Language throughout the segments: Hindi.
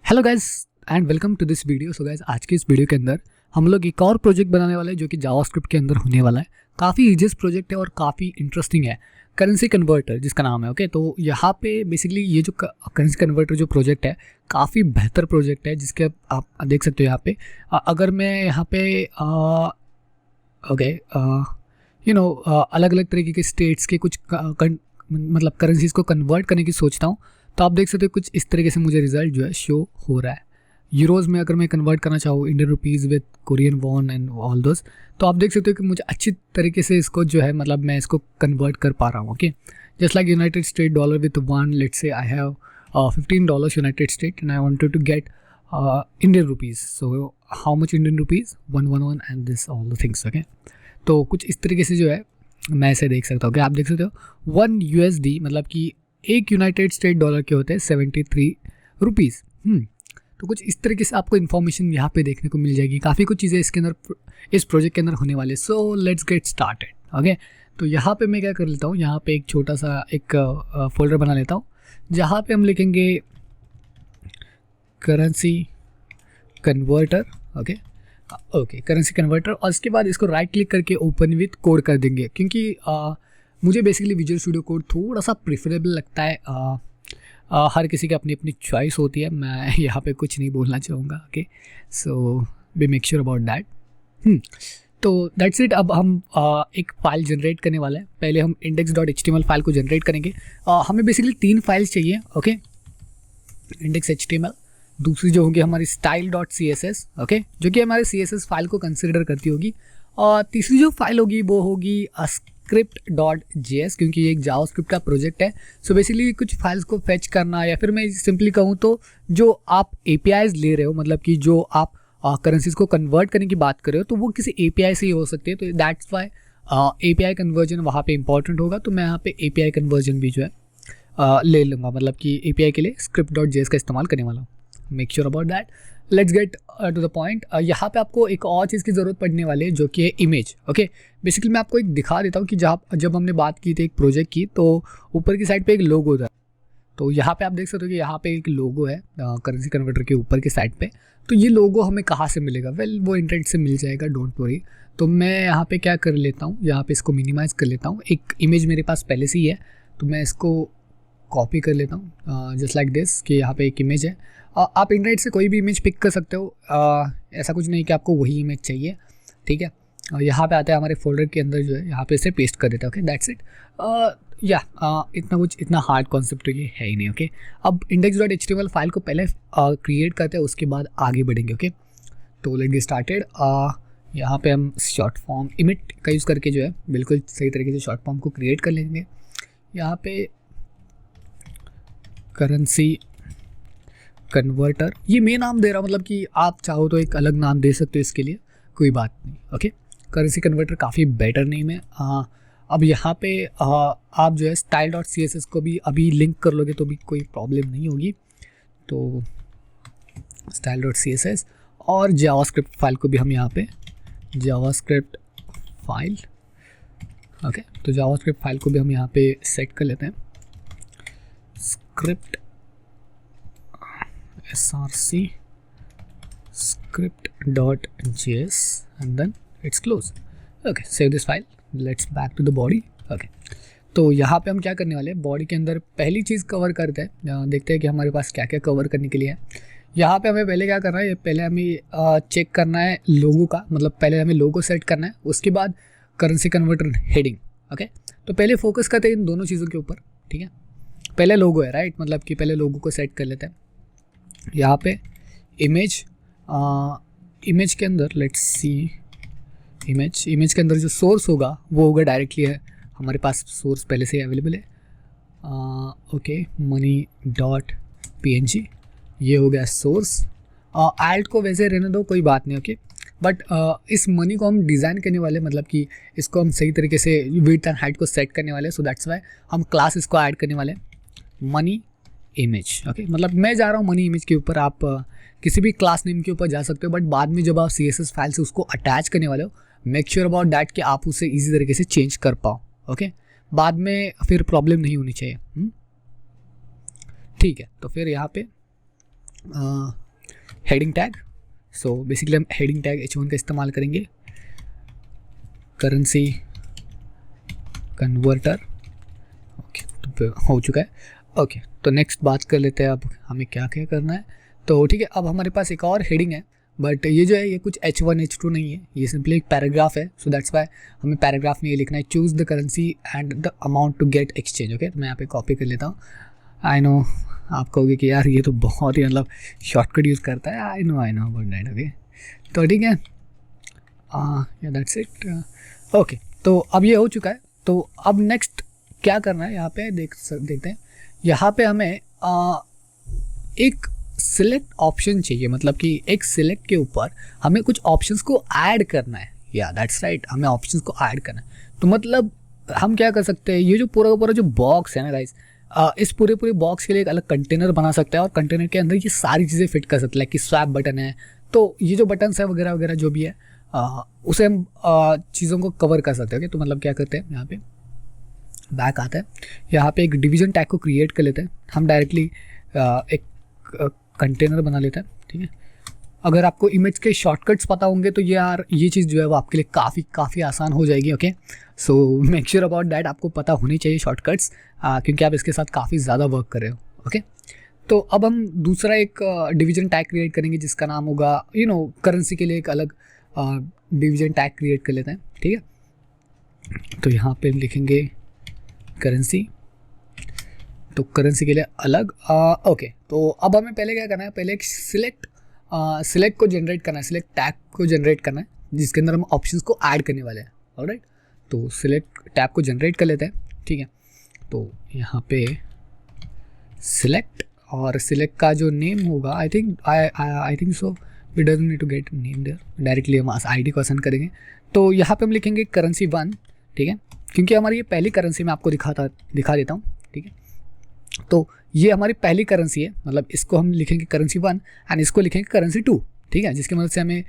Hello guys and welcome to this video. So guys, आज के इस वीडियो के अंदर हम लोग एक और प्रोजेक्ट बनाने वाले हैं जो कि जावास्क्रिप्ट के अंदर होने वाला है। काफ़ी ईजीएस्ट प्रोजेक्ट है और काफ़ी इंटरेस्टिंग है। करेंसी कन्वर्टर जिसका नाम है। ओके, तो यहाँ पे बेसिकली ये जो करेंसी कन्वर्टर जो प्रोजेक्ट है काफ़ी बेहतर प्रोजेक्ट है, जिसके आप देख सकते हो यहाँ पे। अगर मैं यहाँ पे ओके अलग अलग तरीके के स्टेट्स के कुछ मतलब करेंसीज को कन्वर्ट करने की सोचता हूँ, तो आप देख सकते हो कुछ इस तरीके से मुझे रिजल्ट जो है शो हो रहा है। यूरोज़ में अगर मैं कन्वर्ट करना चाहूँ Indian rupees with Korean von and all दोस, तो आप देख सकते हो कि मुझे अच्छी तरीके से इसको जो है मतलब मैं इसको कन्वर्ट कर पा रहा हूँ। Okay, just like united state dollar with one, let's say I have $15 united state and I wanted to get Indian rupees. So how much Indian rupees 111 and this all the things. Okay, तो कुछ इस तरीके से जो है मैं इसे देख सकता हूँ। कि आप देख सकते हो 1 USD मतलब कि एक यूनाइटेड स्टेट डॉलर के होते हैं 73 रुपीज़। तो कुछ इस तरीके से आपको इन्फॉर्मेशन यहाँ पे देखने को मिल जाएगी। काफ़ी कुछ चीज़ें इसके अंदर इस प्रोजेक्ट के अंदर होने वाले। So let's get started. Okay, तो यहाँ पे मैं क्या कर लेता हूँ, यहाँ पे एक छोटा सा एक फोल्डर बना लेता हूँ जहाँ पे हम लिखेंगे currency converter. Okay, currency converter, और इसके बाद इसको राइट क्लिक करके ओपन विथ कोड कर देंगे, क्योंकि मुझे बेसिकली विजुअल स्टूडियो कोड थोड़ा सा प्रिफरेबल लगता है। हर किसी की अपनी अपनी चॉइस होती है, मैं यहाँ पे कुछ नहीं बोलना चाहूँगा। Okay, so be make sure about that. तो दैट्स इट। अब हम एक फ़ाइल जनरेट करने वाले हैं। पहले हम index.html फाइल को जनरेट करेंगे। हमें बेसिकली 3 फाइल्स चाहिए। ओके, index.html, दूसरी जो होगी हमारी style.css, ओके, जो कि हमारे CSS फाइल को कंसिडर करती होगी, और तीसरी जो फाइल होगी वो होगी script.js, क्योंकि ये एक जावास्क्रिप्ट का प्रोजेक्ट है। सो बेसिकली कुछ फाइल्स को फेच करना, या फिर मैं सिंपली कहूँ तो जो आप APIs ले रहे हो, मतलब कि जो आप करेंसीज को कन्वर्ट करने की बात कर रहे हो, तो वो किसी API से ही हो सकती है। तो दैट्स वाई API कन्वर्जन वहाँ पे इंपॉर्टेंट होगा। तो मैं यहाँ पे API कन्वर्जन भी जो है ले लूँगा, मतलब कि API के लिए script.js का इस्तेमाल करने वाला हूँ। Make sure about that. Let's get to the point. यहाँ पे आपको एक और चीज़ की ज़रूरत पड़ने वाली है, जो कि है इमेज। ओके, बेसिकली मैं आपको एक दिखा देता हूँ कि जब हमने बात की थी एक प्रोजेक्ट की, तो ऊपर की साइड पे एक लोगो था। तो यहाँ पे आप देख सकते हो कि यहाँ पे एक लोगो है करेंसी कन्वर्टर के ऊपर की साइड पे। तो ये लोगो हमें कहाँ से मिलेगा? वेल, वो इंटरनेट से मिल जाएगा, डोंट वरी। तो मैं यहाँ पे क्या कर लेता हूँ, यहाँ पे इसको मिनिमाइज़ कर लेता हूँ। एक इमेज मेरे पास पहले से ही है, तो मैं इसको कॉपी कर लेता हूँ जस्ट लाइक दिस, कि यहाँ पे एक इमेज है। आप इंटरनेट से कोई भी इमेज पिक कर सकते हो। ऐसा कुछ नहीं कि आपको वही इमेज चाहिए, ठीक है। और यहाँ पे आते हैं हमारे फोल्डर के अंदर, जो है यहाँ पे इसे पेस्ट कर देता है। Okay, that's it. इतना हार्ड कॉन्सेप्ट ये है ही नहीं। ओके, अब index.html फाइल को पहले क्रिएट करते हैं, उसके बाद आगे बढ़ेंगे। ओके, तो लेट्स गेट स्टार्टेड। यहाँ पे हम शॉर्ट फॉर्म इमिट का यूज़ करके जो है बिल्कुल सही तरीके से शॉर्ट फॉर्म को क्रिएट कर लेंगे। यहाँ पे करेंसी कन्वर्टर, ये मैं नाम दे रहा हूँ, मतलब कि आप चाहो तो एक अलग नाम दे सकते हो इसके लिए, कोई बात नहीं। ओके, करेंसी कन्वर्टर काफ़ी बेटर नेम है। अब यहाँ पे आप जो है style.css को भी अभी लिंक कर लोगे तो भी कोई प्रॉब्लम नहीं होगी। तो style.css और जावास्क्रिप्ट फाइल को भी हम यहाँ पे जावास्क्रिप्ट फाइल, ओके, तो जावास्क्रिप्ट फाइल को भी हम यहाँ पे सेट कर लेते हैं। Script src script.js and then it's close. Okay, save this file. Let's back to the body. Okay, तो यहाँ पे हम क्या करने वाले हैं, बॉडी के अंदर पहली चीज़ कवर करते हैं। देखते हैं कि हमारे पास क्या क्या कवर करने के लिए है। यहाँ पे हमें पहले क्या करना है, पहले हमें चेक करना है लोगो का, मतलब पहले हमें लोगो सेट करना है, उसके बाद करेंसी कन्वर्टर हेडिंग। ओके, तो पहले फोकस करते हैं इन दोनों चीज़ों के ऊपर, ठीक है। पहले लोगो है, राइट, मतलब कि पहले लोगो को सेट कर लेते हैं। यहाँ पे इमेज के अंदर लेट्स सी, इमेज के अंदर जो सोर्स होगा वो होगा डायरेक्टली है, हमारे पास सोर्स पहले से अवेलेबल है। ओके, money.png, ये हो गया सोर्स। आल्ट को वैसे रहने दो, कोई बात नहीं। ओके, बट इस मनी को हम डिज़ाइन करने वाले, मतलब कि इसको हम सही तरीके से विड्थ एंड हाइट को सेट करने वाले। सो दैट्स वाई हम क्लास इसको ऐड करने वाले, मनी इमेज। ओके, मतलब मैं जा रहा हूँ मनी इमेज के ऊपर, आप किसी भी क्लास नेम के ऊपर जा सकते हो, बट बाद में जब आप CSS फाइल से उसको अटैच करने वाले हो, मेक श्योर अबाउट दैट कि आप उसे इजी तरीके से चेंज कर पाओ। ओके, बाद में फिर प्रॉब्लम नहीं होनी चाहिए। ठीक है, तो फिर यहाँ पे हेडिंग टैग। सो बेसिकली हम हेडिंग टैग H1 का इस्तेमाल करेंगे। करेंसी कन्वर्टर, ओके तो हो चुका है। ओके तो नेक्स्ट बात कर लेते हैं अब हमें क्या क्या करना है। तो ठीक है, अब हमारे पास एक और हेडिंग है, बट ये जो है ये कुछ H1 H2 नहीं है, ये सिंपली एक पैराग्राफ है। सो दैट्स वाई हमें पैराग्राफ में ये लिखना है, choose the currency and the amount to get exchange. Okay तो मैं यहाँ पे कॉपी कर लेता हूँ। आई नो आप कहोगे कि यार ये तो बहुत ही मतलब शॉर्टकट यूज़ करता है। I know about that. Okay तो ठीक है, या दैट्स इट। ओके तो अब ये हो चुका है। तो अब नेक्स्ट क्या करना है, यहाँ पे देखते हैं। यहाँ पे हमें एक सिलेक्ट ऑप्शन चाहिए, मतलब कि एक सिलेक्ट के ऊपर हमें कुछ ऑप्शंस को ऐड करना है। या दैट्स राइट, हमें ऑप्शंस को ऐड करना है। तो मतलब हम क्या कर सकते हैं, ये जो पूरा का पूरा जो बॉक्स है ना गाइस, इस पूरे बॉक्स के लिए एक अलग कंटेनर बना सकते हैं और कंटेनर के अंदर ये सारी चीज़ें फिट कर सकते हैं। लाइक कि स्वैप बटन है, तो ये जो बटन्स है वगैरह वगैरह जो भी है उसे हम चीज़ों को कवर कर सकते हैं। ओके तो मतलब क्या करते हैं, यहाँ पे बैक आता है, यहाँ पे एक डिवीजन टैग को क्रिएट कर लेते हैं। हम डायरेक्टली एक कंटेनर बना लेते हैं। ठीक है, अगर आपको इमेज के शॉर्टकट्स पता होंगे तो ये चीज़ जो है वो आपके लिए काफ़ी आसान हो जाएगी। Okay so make sure about that, आपको पता होनी चाहिए शॉर्टकट्स, क्योंकि आप इसके साथ काफ़ी ज़्यादा वर्क कर रहे हो। ओके तो अब हम दूसरा एक डिवीजन टैग क्रिएट करेंगे जिसका नाम होगा करेंसी के लिए एक अलग डिवीजन टैग क्रिएट कर लेते हैं। ठीक है, तो यहाँ पे लिखेंगे करेंसी, तो करेंसी के लिए अलग। ओके तो अब हमें पहले क्या करना है, पहले एक सिलेक्ट को जनरेट करना है, सिलेक्ट टैग को जनरेट करना है जिसके अंदर हम ऑप्शंस को ऐड करने वाले हैं। ऑलराइट, तो सिलेक्ट टैग को जनरेट कर लेते हैं। ठीक है, तो यहाँ पे सिलेक्ट, और सिलेक्ट का जो नेम होगा I think so we doesn't need to get name there, directly हम आईडी को असाइन करेंगे। तो यहाँ पे हम लिखेंगे करेंसी 1। ठीक है, क्योंकि हमारी ये पहली करेंसी मैं आपको दिखा देता हूँ। ठीक है, तो ये हमारी पहली करेंसी है, मतलब इसको हम लिखेंगे करेंसी 1 एंड इसको लिखेंगे करेंसी 2। ठीक है, जिसकी मदद से हमें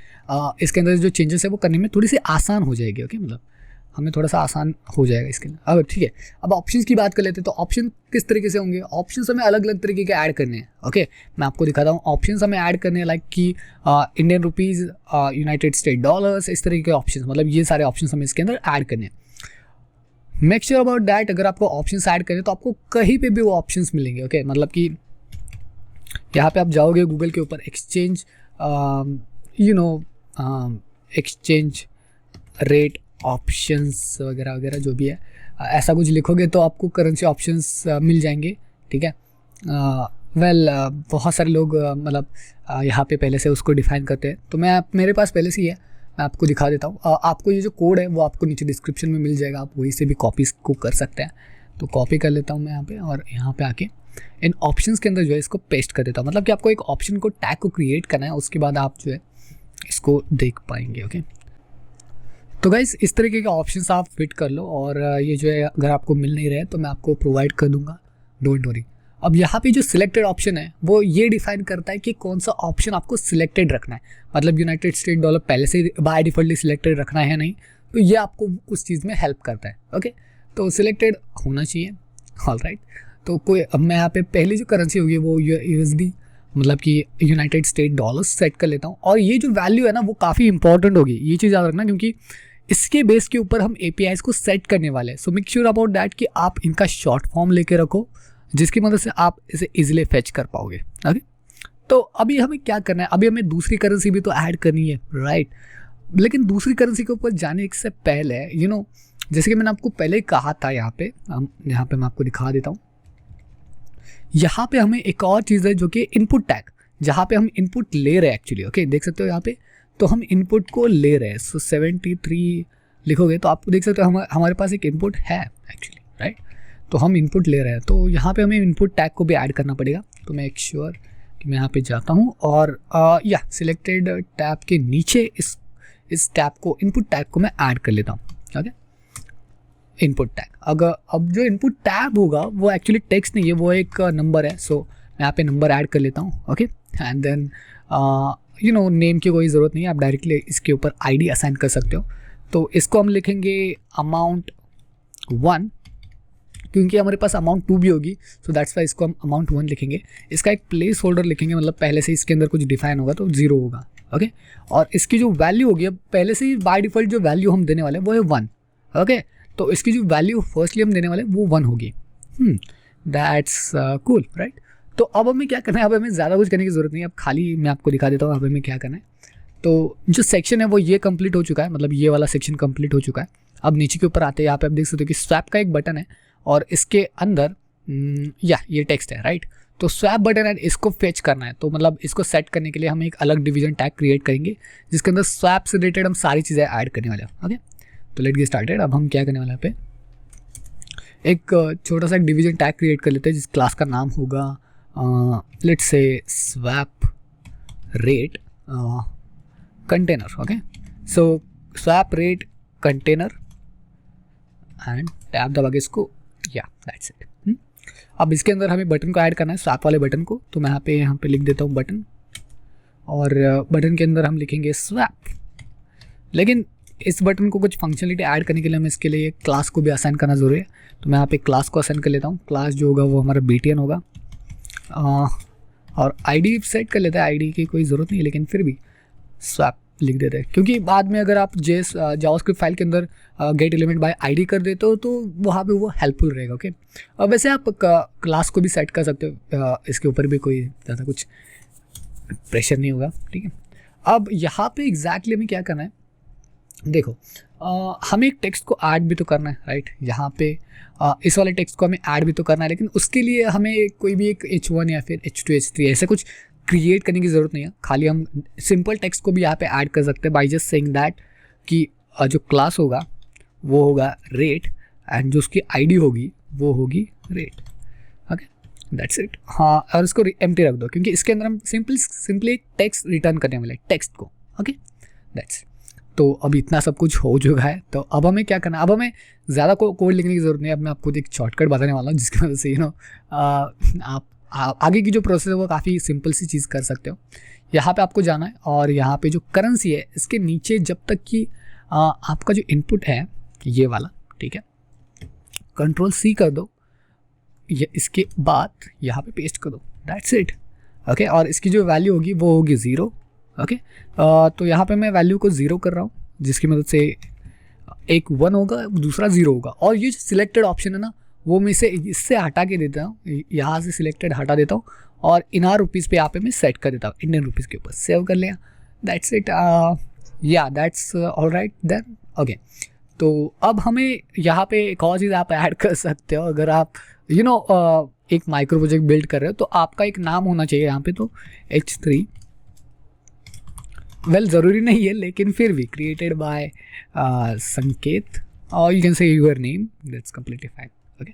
इसके अंदर जो चेंजेस है वो करने में थोड़ी सी आसान हो जाएगी। ओके मतलब हमें थोड़ा सा आसान हो जाएगा इसके लिए। अब ठीक है, अब ऑप्शंस की बात कर लेते हैं। तो ऑप्शन किस तरीके से होंगे, ऑप्शंस हमें अलग अलग तरीके के ऐड करने हैं। ओके मैं आपको दिखाता हूँ, ऑप्शंस हमें ऐड करने हैं लाइक कि Indian rupees, United state dollars, इस तरीके के ऑप्शंस, मतलब ये सारे ऑप्शंस हमें इसके अंदर ऐड करने हैं। मेक श्योर अबाउट दैट, अगर आपको ऑप्शंस ऐड करें तो आपको कहीं पे भी वो ऑप्शंस मिलेंगे। ओके मतलब कि यहाँ पे आप जाओगे गूगल के ऊपर एक्सचेंज एक्सचेंज रेट ऑप्शंस वगैरह वगैरह जो भी है, ऐसा कुछ लिखोगे तो आपको करेंसी ऑप्शंस मिल जाएंगे। ठीक है, बहुत सारे लोग मतलब यहाँ पे पहले से उसको डिफाइन करते हैं, तो मेरे पास पहले से ही है, मैं आपको दिखा देता हूँ। आपको ये जो कोड है वो आपको नीचे डिस्क्रिप्शन में मिल जाएगा, आप वहीं से भी कॉपीज को कर सकते हैं। तो कॉपी कर लेता हूँ मैं यहाँ पे, और यहाँ पे आके इन ऑप्शंस के अंदर जो है इसको पेस्ट कर देता हूँ। मतलब कि आपको एक ऑप्शन को टैग को क्रिएट करना है, उसके बाद आप जो है इसको देख पाएंगे। ओके तो गाइस इस तरीके के ऑप्शंस आप फिट कर लो, और ये जो है अगर आपको मिल नहीं रहे तो मैं आपको प्रोवाइड कर दूंगा, डोंट वरी। अब यहाँ पे जो सिलेक्टेड ऑप्शन है वो ये डिफाइन करता है कि कौन सा ऑप्शन आपको सिलेक्टेड रखना है, मतलब यूनाइटेड स्टेट डॉलर पहले से बाय डिफॉल्टली सिलेक्टेड रखना है नहीं, तो ये आपको उस चीज़ में हेल्प करता है। ओके तो सिलेक्टेड होना चाहिए। ऑलराइट, तो कोई अब मैं यहाँ पे पहली जो करेंसी होगी वो USD, मतलब कि यूनाइटेड स्टेट डॉलर्स सेट कर लेता हूँ, और ये जो वैल्यू है ना वो काफ़ी इंपॉर्टेंट होगी, ये चीज़ याद रखना, क्योंकि इसके बेस के ऊपर हम APIs को सेट करने वाले हैं। So make sure about that कि आप इनका शॉर्ट फॉर्म लेके रखो, जिसकी मदद से आप इसे इजीली फेच कर पाओगे। ओके तो अभी हमें क्या करना है, अभी हमें दूसरी करेंसी भी तो ऐड करनी है, राइट। लेकिन दूसरी करेंसी के ऊपर जाने से पहले जैसे कि मैंने आपको पहले कहा था, यहाँ पे मैं आपको दिखा देता हूँ। यहाँ पे हमें एक और चीज़ है जो कि इनपुट टैग, जहाँ पे हम इनपुट ले रहे हैं एक्चुअली। ओके देख सकते हो यहाँ पे, तो हम इनपुट को ले रहे हैं। सो 73 लिखोगे तो आप देख सकते हो हमारे पास एक इनपुट है एक्चुअली, राइट। तो हम इनपुट ले रहे हैं, तो यहाँ पे हमें इनपुट टैग को भी ऐड करना पड़ेगा। तो मैं एक श्योर कि मैं यहाँ पे जाता हूँ, और सिलेक्टेड टैब के नीचे इस टैब को, इनपुट टैग को मैं ऐड कर लेता हूँ। ओके इनपुट टैग, अब जो इनपुट टैब होगा वो एक्चुअली टेक्स्ट नहीं है, वो एक नंबर है। सो मैं यहाँ पे नंबर ऐड कर लेता हूँ। ओके एंड देन नेम की कोई ज़रूरत नहीं है, आप डायरेक्टली इसके ऊपर ID असाइन कर सकते हो। तो इसको हम लिखेंगे अमाउंट 1, क्योंकि हमारे पास अमाउंट 2 भी होगी, सो दैट्स वाई इसको हम अमाउंट 1 लिखेंगे। इसका एक प्लेस होल्डर लिखेंगे, मतलब पहले से इसके अंदर कुछ डिफाइन होगा तो 0 होगा, ओके। और इसकी जो वैल्यू होगी, अब पहले से ही बाय डिफ़ॉल्ट जो वैल्यू हम देने वाले हैं वो है 1, ओके। तो इसकी जो वैल्यू फर्स्टली हम देने वाले हैं वो 1 होगी। That's cool, right. तो अब हमें क्या करना है, अब हमें ज़्यादा कुछ करने की ज़रूरत नहीं है, अब खाली मैं आपको दिखा देता हूँ अब हमें क्या करना है। तो जो सेक्शन है वो ये कंप्लीट हो चुका है, मतलब ये वाला सेक्शन कंप्लीट हो चुका है। अब नीचे के ऊपर आते हैं, यहाँ पे आप देख सकते हो कि स्वैप का एक बटन है और इसके अंदर ये टेक्स्ट है, राइट। तो स्वैप बटन है, इसको फेच करना है, तो मतलब इसको सेट करने के लिए हम एक अलग डिवीजन टैग क्रिएट करेंगे जिसके अंदर स्वैप से रिलेटेड हम सारी चीज़ें ऐड करने वाले हैं, ओके। तो लेट गेट स्टार्टेड। अब हम क्या करने वाले हैं, पे एक छोटा सा एक डिवीजन टैग क्रिएट कर लेते हैं जिस क्लास का नाम होगा let's say swap rate container, okay. So swap rate container and tab दबा के इसको, दैट्स इट। अब इसके अंदर हमें बटन को ऐड करना है, स्वैप वाले बटन को। तो मैं यहाँ पे लिख देता हूँ बटन, और बटन के अंदर हम लिखेंगे स्वैप। लेकिन इस बटन को कुछ फंक्शनलिटी ऐड करने के लिए हमें इसके लिए क्लास को भी असाइन करना ज़रूरी है। तो मैं यहाँ पे क्लास को असाइन कर लेता हूँ। क्लास जो होगा वो हमारा BTN होगा, और ID सेट कर लेता है। ID की कोई ज़रूरत नहीं है, लेकिन फिर भी स्वैप लिख देते हैं, क्योंकि बाद में अगर आप जावास्क्रिप्ट फाइल के अंदर गेट एलिमेंट बाय ID कर देते हो तो वहाँ पे वो हेल्पफुल रहेगा, ओके। और वैसे आप क्लास को भी सेट कर सकते हो, इसके ऊपर भी कोई ज़्यादा कुछ प्रेशर नहीं होगा, ठीक है। अब यहाँ पे एग्जैक्टली हमें क्या करना है, देखो हमें एक टेक्स्ट को ऐड भी तो करना है, राइट। यहाँ पे इस वाले टेक्स्ट को हमें ऐड भी तो करना है, लेकिन उसके लिए हमें कोई भी एक H1 या फिर H2 H3 ऐसे कुछ क्रिएट करने की ज़रूरत नहीं है। खाली हम सिंपल टेक्स्ट को भी यहाँ पे ऐड कर सकते हैं बाय जस्ट सेइंग दैट कि जो क्लास होगा वो होगा रेट एंड जो उसकी ID होगी वो होगी रेट, ओके, दैट्स इट। हाँ, और इसको एम्प्टी रख दो, क्योंकि इसके अंदर हम सिंपली टेक्स्ट रिटर्न करने वाले टेक्स्ट को, ओके, दैट्स। तो अब इतना सब कुछ हो चुका है, तो अब हमें क्या करना है, अब हमें ज़्यादा कोड लिखने की ज़रूरत नहीं है। अब मैं आपको एक शॉर्टकट बताने वाला हूँ जिसकी वजह से आप आगे की जो प्रोसेस है वो काफ़ी सिंपल सी चीज़ कर सकते हो। यहाँ पे आपको जाना है और यहाँ पे जो करेंसी है इसके नीचे जब तक कि आपका जो इनपुट है ये वाला, ठीक है, Ctrl+C कर दो, ये इसके बाद यहाँ पे पेस्ट कर दो, दैट्स इट, ओके। और इसकी जो वैल्यू होगी वो होगी 0, ओके। तो यहाँ पे मैं वैल्यू को 0 कर रहा हूँ, जिसकी मदद से एक 1 होगा, दूसरा 0 होगा। और ये जो सिलेक्टेड ऑप्शन है ना, वो मैं इससे हटा के देता हूँ, यहाँ से सिलेक्टेड हटा देता हूँ और इन रुपीज़ पे यहाँ पे मैं सेट कर देता हूँ, इंडियन रुपीज़ के ऊपर सेव कर लिया, that's it. That's all right then, okay. तो अब हमें यहाँ पे एक और चीज़ आप ऐड कर सकते हो। अगर आप एक माइक्रो प्रोजेक्ट बिल्ड कर रहे हो तो आपका एक नाम होना चाहिए यहाँ पे, तो H3 ज़रूरी नहीं है, लेकिन फिर भी क्रिएटेड बाय संकेत, और you can say your name, that's completely fine, okay.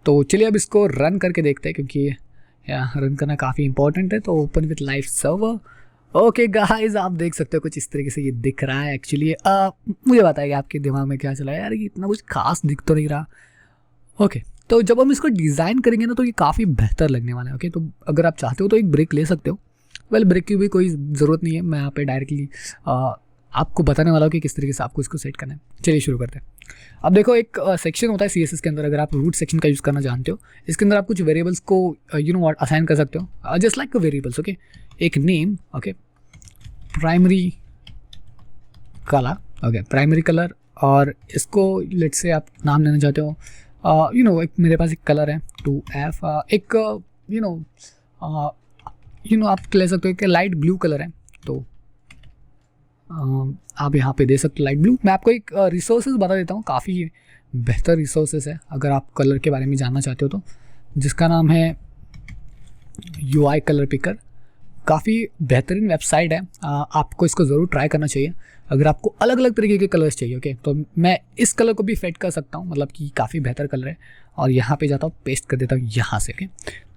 तो चलिए अब इसको रन करके देखते हैं, क्योंकि रन करना काफ़ी इंपॉर्टेंट है। तो open with live server, okay guys, आप देख सकते हो कुछ इस तरीके से ये दिख रहा है। एक्चुअली मुझे बताइए आपके दिमाग में क्या चला है, यार ये इतना कुछ खास दिख तो नहीं रहा, ओके। तो जब हम इसको डिज़ाइन करेंगे ना तो ये काफ़ी बेहतर लगने वाला है, ओके। तो अगर आप चाहते हो तो एक ब्रेक ले सकते हो, ब्रेक की भी कोई ज़रूरत नहीं है, मैं यहाँ पे डायरेक्टली आपको बताने वाला हूँ कि किस तरीके से आपको इसको सेट करना है। चलिए शुरू करते हैं। अब देखो एक सेक्शन होता है CSS के अंदर, अगर आप रूट सेक्शन का यूज़ करना जानते हो, इसके अंदर आप कुछ वेरिएबल्स को असाइन कर सकते हो, जस्ट लाइक वेरिएबल्स, ओके। एक name, okay, primary colour, okay, primary colour, और इसको लेट्स से आप नाम देना चाहते हो, एक मेरे पास एक कलर है 2F, एक आप ले सकते हो कि लाइट ब्लू कलर है, तो आप यहाँ पे दे सकते हो लाइट ब्लू। मैं आपको एक रिसोर्सेज बता देता हूँ, काफ़ी बेहतर रिसोर्सेज है अगर आप कलर के बारे में जानना चाहते हो तो, जिसका नाम है UI कलर पिकर। काफ़ी बेहतरीन वेबसाइट है, आपको इसको ज़रूर ट्राई करना चाहिए अगर आपको अलग अलग तरीके के कलर्स चाहिए, ओके। तो मैं इस कलर को भी फेट कर सकता हूँ, मतलब कि काफ़ी बेहतर कलर है, और यहाँ पे जाता हूँ, पेस्ट कर देता हूँ यहाँ से, ओके।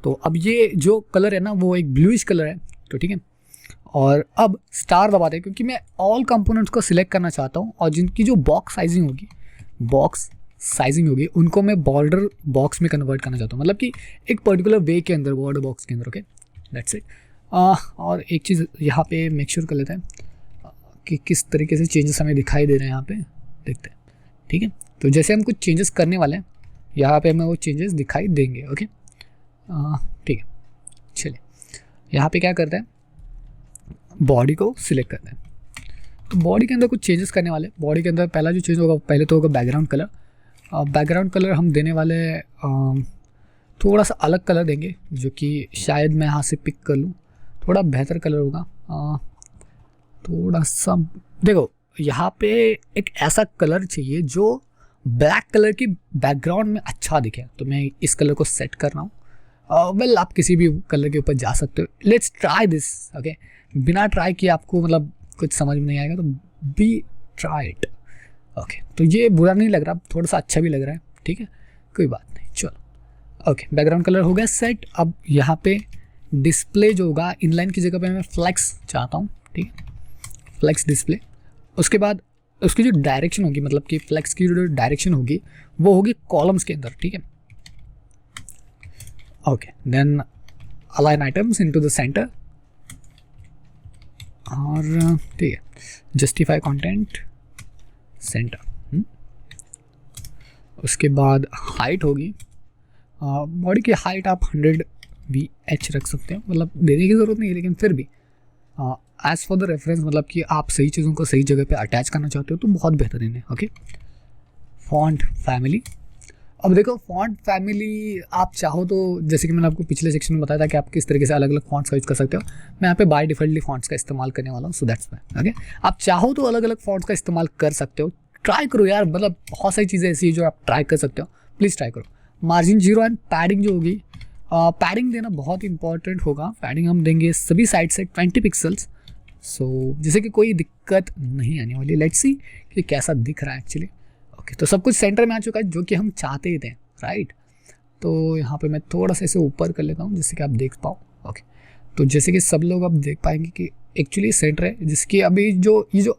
तो अब ये जो कलर है ना वो एक ब्लूइश कलर है, तो ठीक है। और अब स्टार दबाते हैं, क्योंकि मैं ऑल कंपोनेंट्स को सिलेक्ट करना चाहता हूँ, और जिनकी जो बॉक्स साइजिंग होगी उनको मैं बॉर्डर बॉक्स में कन्वर्ट करना चाहता हूँ, मतलब कि एक पर्टिकुलर वे के अंदर, बॉर्डर बॉक्स के अंदर, ओके, दैट्स इट। और एक चीज़ यहाँ पे मेक श्योर कर लेते हैं कि किस तरीके से चेंजेस हमें दिखाई दे रहे हैं, यहाँ पे देखते हैं, ठीक है। तो जैसे हम कुछ चेंजेस करने वाले हैं, यहाँ पे हमें वो चेंजेस दिखाई देंगे। ओके ठीक है, चलिए यहाँ पे क्या करते हैं, बॉडी को सिलेक्ट करते हैं। तो बॉडी के अंदर कुछ चेंजेस करने वाले। बॉडी के अंदर पहला जो चेंज होगा, पहले तो होगा बैकग्राउंड कलर। बैकग्राउंड कलर हम देने वाले थोड़ा सा अलग कलर देंगे, जो कि शायद मैं यहाँ से पिक कर लूँ, थोड़ा बेहतर कलर होगा। थोड़ा सा देखो, यहाँ पे एक ऐसा कलर चाहिए जो ब्लैक कलर की बैकग्राउंड में अच्छा दिखे, तो मैं इस कलर को सेट कर रहा हूँ। वेल आप किसी भी कलर के ऊपर जा सकते हो। Let's try this. ओके, बिना ट्राई किए आपको मतलब कुछ समझ में नहीं आएगा, तो बी ट्राई इट। ओके, तो ये बुरा नहीं लग रहा, थोड़ा सा अच्छा भी लग रहा है, ठीक है, कोई बात नहीं, चलो। ओके, बैकग्राउंड कलर हो गया सेट। अब यहाँ पे डिस्प्ले जो होगा, इनलाइन की जगह पे मैं फ्लेक्स चाहता हूँ, ठीक है, फ्लेक्स डिस्प्ले। उसके बाद उसकी जो डायरेक्शन होगी, मतलब कि फ्लेक्स की जो डायरेक्शन होगी वो होगी कॉलम्स के अंदर, ठीक है। Okay, then align items into the center, और ठीक है, जस्टिफाई कंटेंट सेंटर। उसके बाद हाइट होगी, बॉडी की हाइट आप 100 VH रख सकते हो, मतलब देने की ज़रूरत नहीं है, लेकिन फिर भी एज फॉर द रेफरेंस, मतलब कि आप सही चीज़ों को सही जगह पे अटैच करना चाहते हो तो बहुत बेहतरीन है। Okay, font family. अब देखो, फॉन्ट फैमिली आप चाहो तो, जैसे कि मैंने आपको पिछले सेक्शन में बताया था कि आप किस तरीके से अलग अलग फॉन्ट्स का यूज़ कर सकते हो। मैं यहाँ पे बाय डिफ़ॉल्टली फॉन्ट्स का इस्तेमाल करने वाला हूँ, सो दैट्स वाई। ओके, आप चाहो तो अलग अलग फॉन्ट्स का इस्तेमाल कर सकते हो, ट्राई करो यार, मतलब बहुत सारी चीज़ें ऐसी है जो आप ट्राई कर सकते हो, प्लीज़ ट्राई करो। मार्जिन 0 एंड पैडिंग जो होगी, पैडिंग देना बहुत इंपॉर्टेंट होगा। पैडिंग हम देंगे सभी साइड से 20 पिक्सल्स, सो जिससे कि कोई दिक्कत नहीं आने वाली। लेट्स सी कि कैसा दिख रहा है एक्चुअली। ओके, तो सब कुछ सेंटर में आ चुका है, जो कि हम चाहते ही थे, राइट। तो यहाँ पे मैं थोड़ा सा इसे ऊपर कर लेता हूँ जिससे कि आप देख पाओ। ओके, तो जैसे कि सब लोग अब देख पाएंगे कि एक्चुअली सेंटर है, जिसकी अभी जो ये जो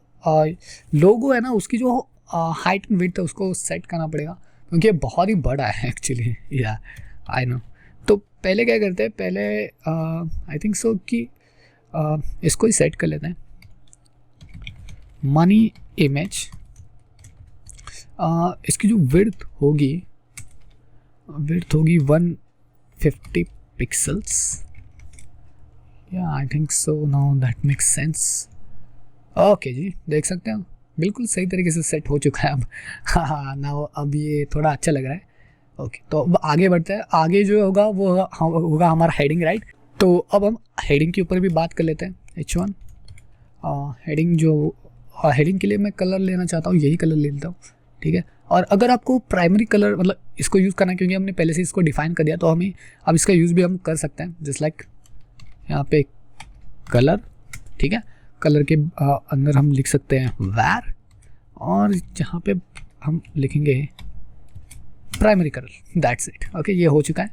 लोगो है ना, उसकी जो हाइट एंड विड्थ है उसको सेट करना पड़ेगा, क्योंकि ये बहुत ही बड़ा है एक्चुअली। या आई नो। तो पहले क्या करते हैं, पहले आई थिंक सो कि इसको ही सेट कर लेते हैं, मनी इमेज। इसकी जो विड्थ होगी 150 पिक्सल्स। या I think so, now that makes sense. Okay जी, देख सकते हो बिल्कुल सही तरीके से सेट हो चुका है अब। हाँ, नाउ अब ये थोड़ा अच्छा लग रहा है। ओके, तो अब आगे बढ़ते हैं। आगे जो होगा वो होगा हमारा हेडिंग, राइट। तो अब हम हेडिंग के ऊपर भी बात कर लेते हैं। H1 हेडिंग, जो हेडिंग के लिए मैं कलर लेना चाहता हूँ, यही कलर ले लेता हूँ, ठीक है। और अगर आपको प्राइमरी कलर मतलब इसको यूज़ करना है, क्योंकि हमने पहले से इसको डिफाइन कर दिया, तो हमें अब इसका यूज़ भी हम कर सकते हैं। जस्ट लाइक यहाँ पे कलर, ठीक है, कलर के अंदर हम लिख सकते हैं वैर, और जहाँ पे हम लिखेंगे primary colour. That's it. Okay, ये हो चुका है,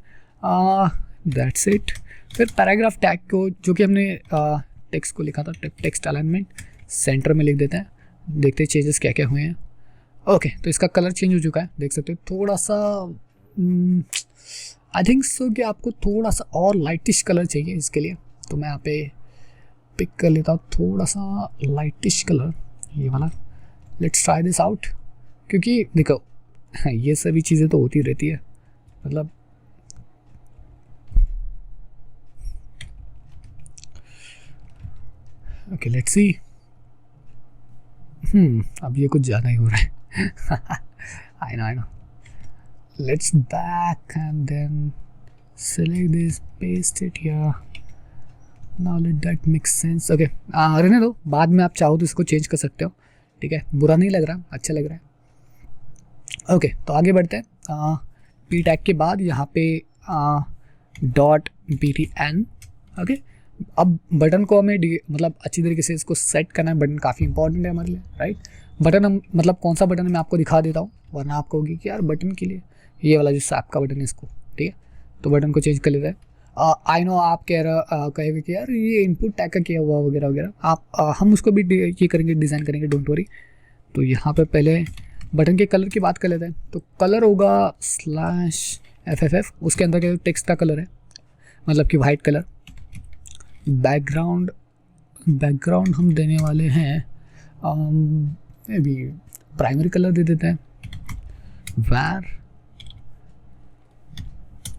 दैट्स इट। फिर पैराग्राफ टैग को, जो कि हमने टेक्स्ट को लिखा था, टेक्स्ट अलाइनमेंट सेंटर में लिख देते हैं, देखते हैं चेंजेस क्या क्या हुए हैं। ओके, तो इसका कलर चेंज हो चुका है, देख सकते हो। थोड़ा सा आई थिंक सो कि आपको थोड़ा सा और लाइटिश कलर चाहिए इसके लिए, तो मैं यहाँ पे पिक कर लेता हूँ थोड़ा सा लाइटिश कलर, ये वाला। लेट्स ट्राई दिस आउट, क्योंकि देखो ये सभी चीज़ें तो होती रहती है, मतलब ओके, लेट्स सी। अब ये कुछ ज़्यादा ही हो रहा है। I know. Let's back end then select this, paste it here. Now let that make sense. Okay, रहने दो, बाद में आप चाहो तो इसको चेंज कर सकते हो, ठीक है, बुरा नहीं लग रहा, अच्छा लग रहा है। ओके, तो आगे बढ़ते हैं। पी टैग के बाद यहाँ पे .btn। ओके, अब बटन को हमें मतलब अच्छी तरीके से इसको सेट करना है। बटन काफ़ी इंपॉर्टेंट है हमारे लिए, राइट। बटन हम मतलब कौन सा बटन है मैं आपको दिखा देता हूँ, वरना आपको होगी कि यार बटन के लिए ये वाला जो सैप का बटन है इसको, ठीक है। तो बटन को चेंज कर लेते हैं। आई नो आप कहेंगे कि यार ये इनपुट टैग का किया हुआ वगैरह वगैरह, आप हम उसको भी ये करेंगे, डिज़ाइन करेंगे, डोंट वरी। तो यहाँ पे पहले बटन के कलर की बात कर लेते हैं। तो कलर होगा /FFF, उसके अंदर के टेक्स्ट का कलर है, मतलब कि वाइट कलर। बैकग्राउंड हम देने वाले हैं मे बी प्राइमरी कलर दे देते हैं, वैर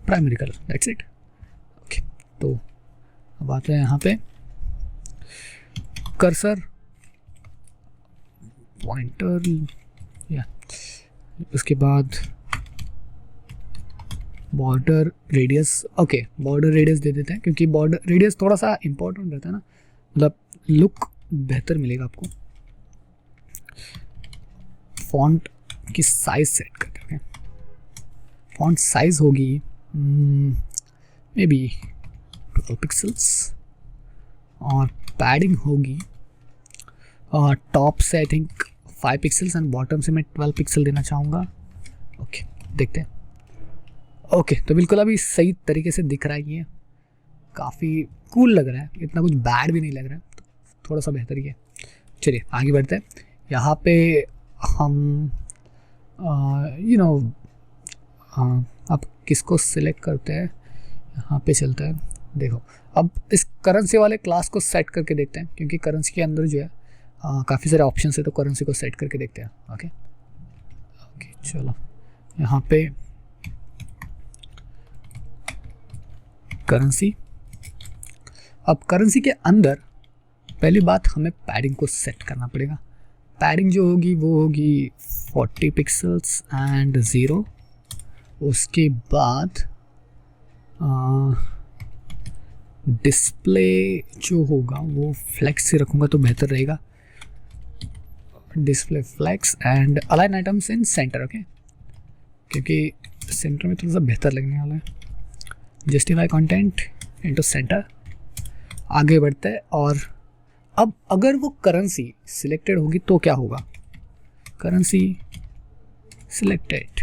primary colour, that's it. Okay, तो अब आते हैं यहाँ पे कर्सर, पॉइंटर, या उसके बाद border radius. Okay, border radius दे देते हैं क्योंकि बॉर्डर रेडियस थोड़ा सा इंपॉर्टेंट रहता है ना, मतलब लुक बेहतर मिलेगा आपको। फॉन्ट की साइज सेट करते हैं। फॉन्ट साइज होगी मे बी 12 पिक्सल्स, और पैडिंग होगी टॉप से I think 5 pixels and bottom से मैं 12 पिक्सल देना चाहूँगा। ओके, देखते हैं। ओके, तो बिल्कुल अभी सही तरीके से दिख रहा है, ये काफ़ी कूल लग रहा है, इतना कुछ बैड भी नहीं लग रहा है, तो थोड़ा सा बेहतर ही है। चलिए आगे बढ़ते हैं। यहाँ पे हम अब किसको सिलेक्ट करते हैं, यहाँ पे चलते हैं। देखो, अब इस करेंसी वाले क्लास को सेट करके देखते हैं, क्योंकि करेंसी के अंदर जो है काफ़ी सारे ऑप्शन है, तो करेंसी को सेट करके देखते हैं। ओके ओके, चलो यहाँ पे करेंसी। अब करेंसी के अंदर पहली बात हमें पैडिंग को सेट करना पड़ेगा। पैडिंग जो होगी वो होगी 40 पिक्सल्स एंड 0। उसके बाद डिस्प्ले जो होगा वो फ्लेक्स से रखूँगा तो बेहतर रहेगा। Display flex and align items in center. Okay, क्योंकि सेंटर में थोड़ा सा बेहतर लगने वाला है। Justify content into center. आगे बढ़ते हैं, और अब अगर वो करेंसी सिलेक्टेड होगी तो क्या होगा, currency selected,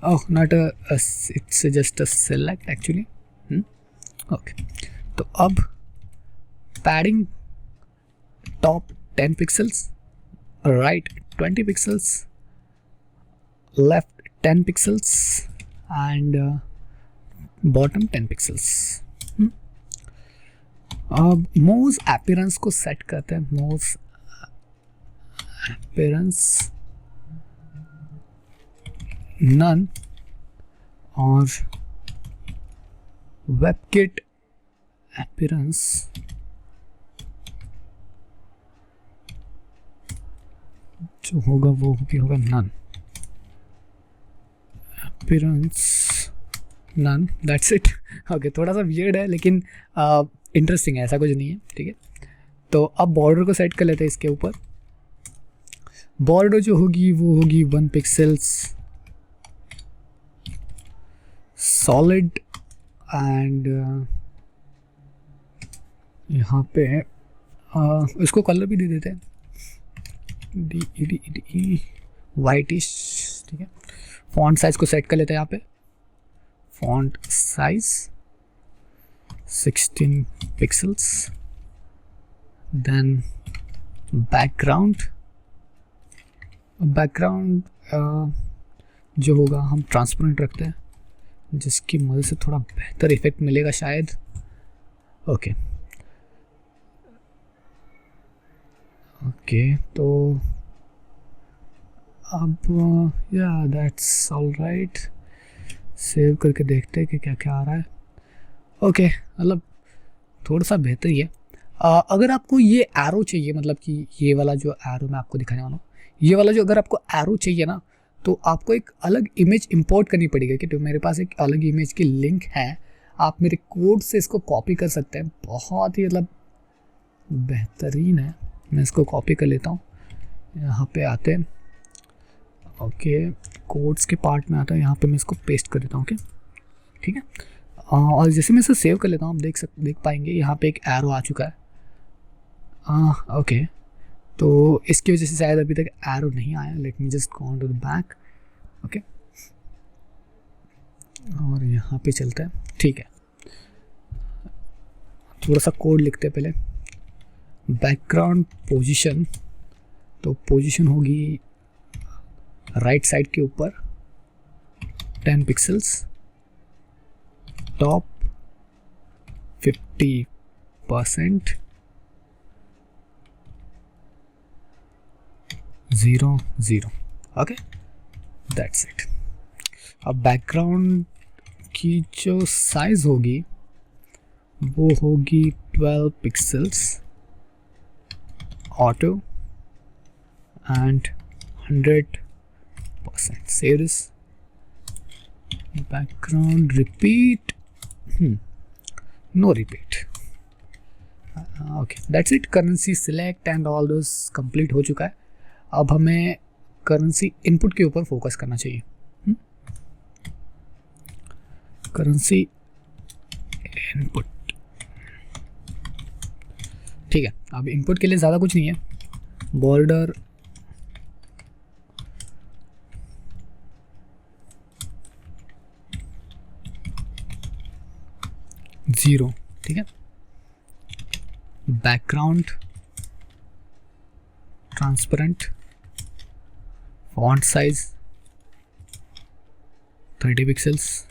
oh not it's just a select actually. Okay, तो अब padding top 10 pixels, right 20 pixels, left 10 pixels and bottom 10 pixels. अब मोज अपीयरेंस को सेट करते हैं। मोज अपीयरेंस नन, और वेबकिट अपीयरेंस जो होगा वो भी होगा none. Appearance none, that's it. Okay, थोड़ा सा वियर्ड है लेकिन इंटरेस्टिंग है, ऐसा कुछ नहीं है। ठीक है, तो अब बॉर्डर को सेट कर लेते हैं। इसके ऊपर बॉर्डर जो होगी वो होगी 1 पिक्सल्स सॉलिड, एंड यहाँ पे इसको कलर भी दे देते हैं, DE वाइटिश। ठीक है, फॉन्ट साइज को सेट कर लेते हैं। यहाँ पे font size 16 pixels, then background जो होगा हम ट्रांसपेरेंट रखते हैं, जिसकी मदद से थोड़ा बेहतर इफेक्ट मिलेगा शायद। ओके ओके, तो अब या दैट्स ऑल राइट। सेव करके देखते हैं कि क्या क्या आ रहा है। ओके, मतलब थोड़ा सा बेहतर ही है। अगर आपको ये एरो चाहिए, मतलब कि ये वाला जो एरो मैं आपको दिखाने वाला हूँ, ये वाला जो अगर आपको एरो चाहिए ना, तो आपको एक अलग इमेज इंपोर्ट करनी पड़ेगी। कि तो मेरे पास एक अलग इमेज की लिंक है, आप मेरे कोड से इसको कॉपी कर सकते हैं। बहुत ही मतलब बेहतरीन है। मैं इसको कॉपी कर लेता हूँ, यहाँ पे आते हैं। ओके, कोड्स के पार्ट में आता है, यहाँ पे मैं इसको पेस्ट कर देता हूँ। ओके, ठीक है। और जैसे मैं इसे सेव कर लेता हूँ, आप देख पाएंगे यहाँ पे एक एरो आ चुका है। ओके, तो इसकी वजह से शायद अभी तक एरो नहीं आया। Let me just go on to the back. Okay, और यहाँ पे चलता है। ठीक है, थोड़ा सा कोड लिखते हैं पहले। बैकग्राउंड पोजीशन, तो पोजीशन होगी राइट साइड के ऊपर 10 pixels, top 50%, 0 0। Okay, that's it. अब बैकग्राउंड उसकी जो साइज होगी वो होगी 12 pixels auto and 100%. Save this. Background repeat, no repeat. Okay, that's it. Currency select and all those complete हो चुका है. अब हमें करेंसी इनपुट के ऊपर फोकस करना चाहिए. करेंसी इनपुट, ठीक है. अब इनपुट के लिए ज़्यादा कुछ नहीं है. बॉर्डर ज़ीरो, ठीक है. Background transparent, font size 30 pixels,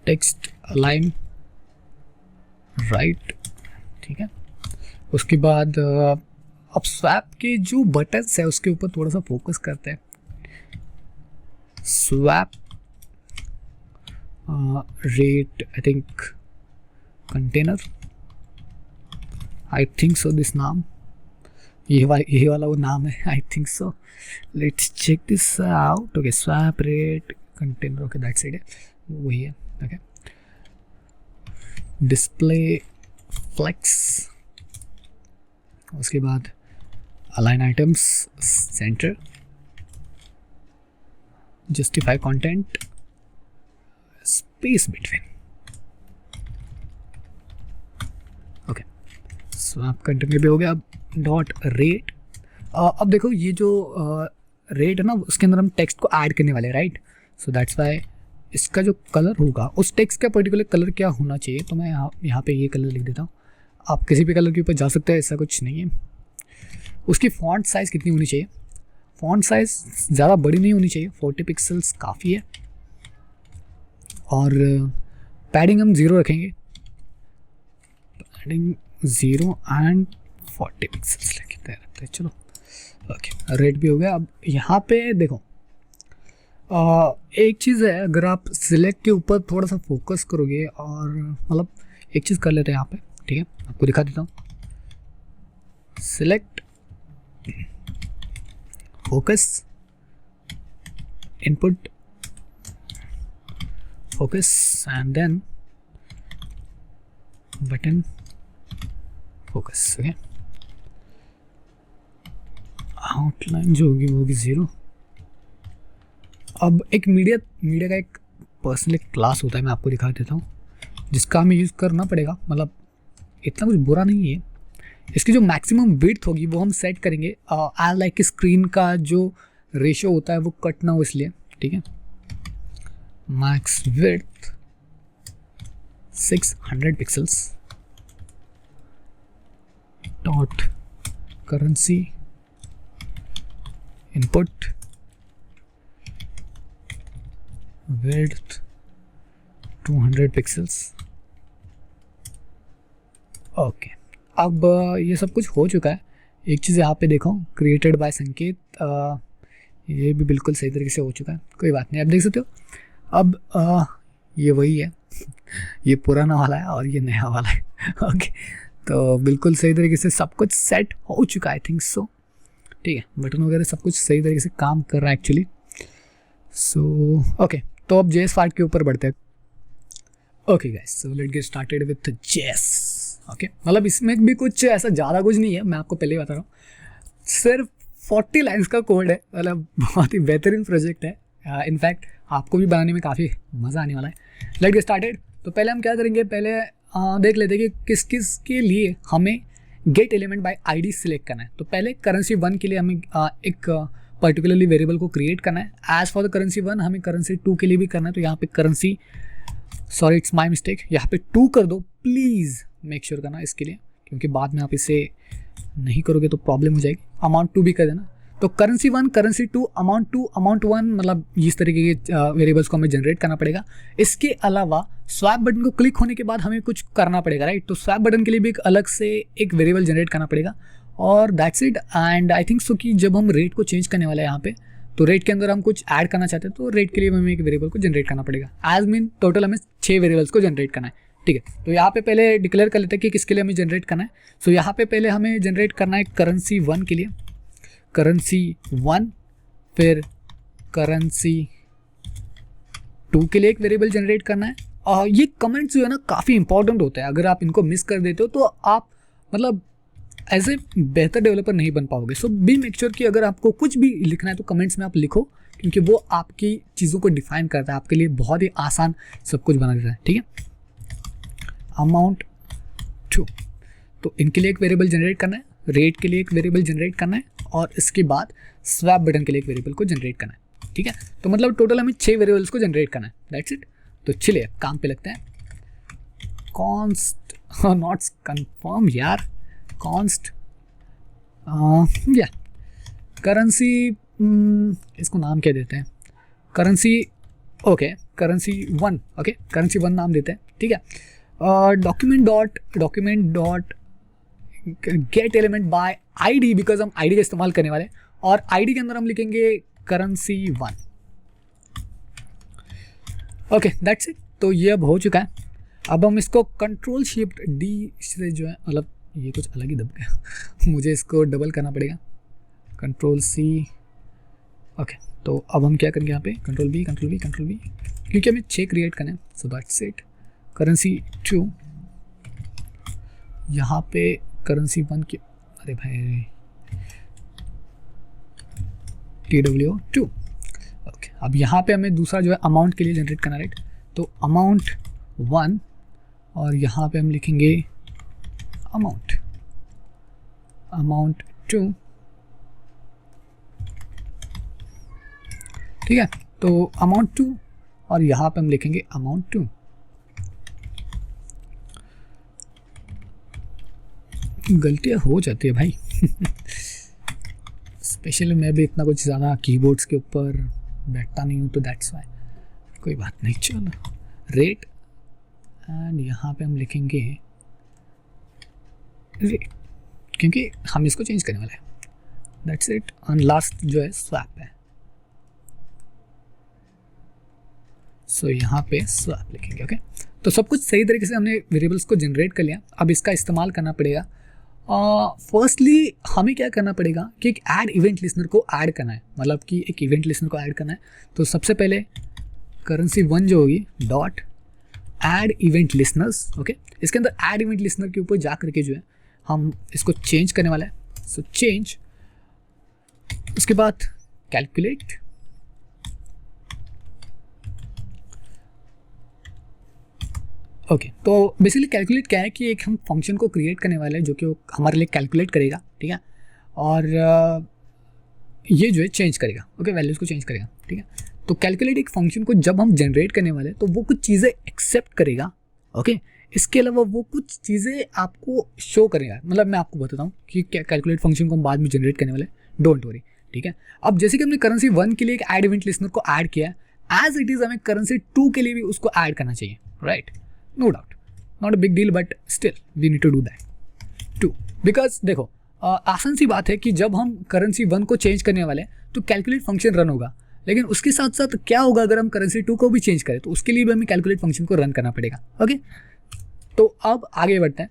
text align right, ठीक है. उसके बाद अब स्वैप के जो बटन्स है उसके ऊपर थोड़ा सा फोकस करते हैं. Swap rate, I think container, I think so this नाम, ये वाला वो नाम है, I think so. Let's check this out. Okay, swap rate container, okay that side है, वही है. ओके, डिस्प्ले फ्लेक्स, उसके बाद align items center, justify content, space between. Okay, swap container भी हो गया. अब डॉट रेट. अब देखो ये जो रेट है ना, उसके अंदर हम टेक्स्ट को ऐड करने वाले हैं, राइट. सो दैट्स वाई इसका जो कलर होगा, उस टेक्स्ट का पर्टिकुलर कलर क्या होना चाहिए, तो मैं यहाँ पे ये कलर लिख देता हूँ. आप किसी भी कलर के ऊपर जा सकते हैं, ऐसा कुछ नहीं है. उसकी फॉन्ट साइज़ कितनी होनी चाहिए? फॉन्ट साइज़ ज़्यादा बड़ी नहीं होनी चाहिए, 40 पिक्सल्स काफ़ी है. और पैडिंग हम 0 रखेंगे, पैडिंग 0 एंड 40 पिक्सल्स रखते हैं. चलो ओके, रेड भी हो गया. अब यहाँ पे देखो एक चीज़ है, अगर आप सिलेक्ट के ऊपर थोड़ा सा फोकस करोगे, और मतलब एक चीज़ कर लेते हैं यहाँ पे, ठीक है, आपको दिखा देता हूँ. Select, focus, input, focus and then button focus. Okay, outline जो होगी वो होगी 0. अब एक मीडिया का एक पर्सनल क्लास होता है, मैं आपको दिखा देता हूँ, जिसका हमें यूज़ करना पड़ेगा. मतलब इतना कुछ बुरा नहीं है. इसकी जो मैक्सिमम विड्थ होगी वो हम सेट करेंगे. आई लाइक स्क्रीन का जो रेशियो होता है वो कट ना हो, इसलिए, ठीक है. Max width 600 pixels. Dot currency input width 200 pixels. Okay, अब ये सब कुछ हो चुका है. एक चीज़ यहाँ पे देखो, क्रिएटेड बाय संकेत, ये भी बिल्कुल सही तरीके से हो चुका है. कोई बात नहीं, आप देख सकते हो. अब ये वही है, ये पुराना वाला है और ये नया वाला है. ओके, तो बिल्कुल सही तरीके से सब कुछ सेट हो चुका है, आई थिंक सो. ठीक है, बटन वगैरह सब कुछ सही तरीके से काम कर रहा है एक्चुअली. सो ओके, तो अब JS पार्ट के ऊपर बढ़ते हैं. Okay guys, so let's get started with JS. Okay, मतलब इसमें भी कुछ ऐसा ज़्यादा कुछ नहीं है, मैं आपको पहले ही बता रहा हूँ. सिर्फ 40 लाइन्स का कोड है, मतलब बहुत ही बेहतरीन प्रोजेक्ट है. इनफैक्ट आपको भी बनाने में काफ़ी मज़ा आने वाला है. Let's get started. तो पहले हम क्या करेंगे, पहले देख लेते हैं कि किस किस के लिए हमें gate element by ID select करना है. तो पहले करेंसी 1 के लिए हमें एक पर्टिकुलरली वेरिएबल को क्रिएट करना है. एज फॉर द करेंसी 1 हमें करेंसी 2 के लिए भी करना है. तो यहाँ पे currency, sorry it's my mistake, यहाँ पे 2 कर दो प्लीज़. मेक श्योर करना इसके लिए, क्योंकि बाद में आप इसे नहीं करोगे तो प्रॉब्लम हो जाएगी. अमाउंट 2 भी कर देना. तो करेंसी 1, करेंसी 2, अमाउंट 1, मतलब इस तरीके के वेरिएबल्स को हमें जनरेट करना पड़ेगा. इसके अलावा स्वैप बटन को क्लिक होने के बाद हमें कुछ करना पड़ेगा, राइट. तो स्वैप बटन के लिए भी एक अलग से एक वेरिएबल जनरेट करना पड़ेगा, और that's it. And I think सो कि जब हम रेट को चेंज करने वाले हैं यहाँ पे, तो रेट के अंदर हम कुछ ऐड करना चाहते हैं तो रेट के लिए हमें एक वेरिएबल को जनरेट करना पड़ेगा। एज मीन टोटल हमें 6 वेरिएबल्स को जनरेट करना है, ठीक है। तो यहाँ पे पहले डिक्लेयर कर लेते हैं कि किसके लिए हमें जनरेट करना है। सो यहाँ पे पहले हमें जनरेट करना है करेंसी 1 के लिए, करेंसी 1, फिर करेंसी 2 के लिए एक वेरिएबल जनरेट करना है। और ये कमेंट्स जो है ना काफ़ी इंपॉर्टेंट होता है, अगर आप इनको मिस कर देते हो तो आप मतलब एज ए बेहतर डेवलपर नहीं बन पाओगे। सो बी मेक श्योर कि अगर आपको कुछ भी लिखना है तो कमेंट्स में आप लिखो, क्योंकि वो आपकी चीज़ों को डिफाइन करता है, आपके लिए बहुत ही आसान सब कुछ बना देता है, ठीक है। अमाउंट 2, तो इनके लिए एक वेरिएबल जनरेट करना है, रेट के लिए एक वेरिएबल जनरेट करना है, और इसके बाद स्वैप बटन के लिए एक वेरिएबल को जनरेट करना है, ठीक है। तो मतलब टोटल हमें 6 वेरिएबल्स को जनरेट करना है, दैट्स इट। तो चलिए काम पे लगते हैं। कॉन्स्ट नॉट कंफर्म यार, कॉन्स्ट या करेंसी, इसको नाम क्या देते हैं, currency, okay currency 1, okay currency 1 नाम देते हैं, ठीक है। Document dot gate element by ID, because हम आईडी का इस्तेमाल करने वाले हैं, और आईडी के अंदर हम लिखेंगे करेंसी 1, ओके दैट्स इट। तो ये अब हो चुका है। अब हम इसको कंट्रोल शिफ्ट डी से जो है, मतलब ये कुछ अलग ही दब गया मुझे इसको डबल करना पड़ेगा, कंट्रोल सी, ओके। तो अब हम क्या करेंगे यहाँ पे कंट्रोल बी, क्योंकि हमें 6 क्रिएट करना है। सो दैट्स इट, करेंसी 2, यहाँ पे करेंसी 1 की, अरे भाई TW2, ओके। अब यहाँ पे हमें दूसरा जो है अमाउंट के लिए जनरेट करना, राइट। तो अमाउंट 1, और यहाँ पे हम लिखेंगे अमाउंट 2, ठीक है। तो अमाउंट 2, और यहाँ पे हम लिखेंगे अमाउंट 2। गलतियाँ हो जाती है भाई स्पेशली मैं भी इतना कुछ ज़्यादा कीबोर्ड्स के ऊपर बैठता नहीं हूँ, तो दैट्स वाई, कोई बात नहीं। चलो रेट, एंड यहाँ पे हम लिखेंगे रेट, क्योंकि हम इसको चेंज करने वाले हैं, दैट्स इट। और लास्ट जो है स्वैप है, सो यहाँ पे स्वैप लिखेंगे, ओके। तो सब कुछ सही तरीके से हमने वेरिएबल्स को जनरेट कर लिया। अब इसका इस्तेमाल करना पड़ेगा। फर्स्टली हमें क्या करना पड़ेगा कि एक ऐड इवेंट लिसनर को ऐड करना है, मतलब कि एक इवेंट लिसनर को ऐड करना है। तो सबसे पहले करेंसी 1 जो होगी dot add event listeners, okay. इसके अंदर ऐड इवेंट लिसनर के ऊपर जा करके जो है हम इसको चेंज करने वाला है। सो चेंज, उसके बाद कैलकुलेट, ओके। तो बेसिकली कैलकुलेट क्या है कि एक हम फंक्शन को क्रिएट करने वाले हैं जो कि हमारे लिए कैलकुलेट करेगा, ठीक है। और ये जो है चेंज करेगा, ओके, वैल्यूज़ को चेंज करेगा, ठीक है। तो कैलकुलेट एक फंक्शन को जब हम जनरेट करने वाले हैं तो वो कुछ चीज़ें एक्सेप्ट करेगा, ओके। इसके अलावा वो कुछ चीज़ें आपको शो करेगा, मतलब मैं आपको बताता हूँ कि क्या कैलकुलेट फंक्शन को हम बाद में जनरेट करने वाले, डोंट वरी, ठीक है। अब जैसे कि हमने करेंसी 1 के लिए एक ऐड इवेंट लिसनर को ऐड किया है, एज इट इज़ हमें करेंसी 2 के लिए भी उसको ऐड करना चाहिए, right. No doubt, not a big deal, but still we need to do that too, because देखो आसान सी बात है कि जब हम करेंसी 1 को चेंज करने वाले हैं तो कैलकुलेट फंक्शन रन होगा, लेकिन उसके साथ साथ क्या होगा अगर हम करेंसी 2 को भी चेंज करें तो उसके लिए भी हमें कैलकुलेट फंक्शन को रन करना पड़ेगा, ओके। तो अब आगे बढ़ते हैं।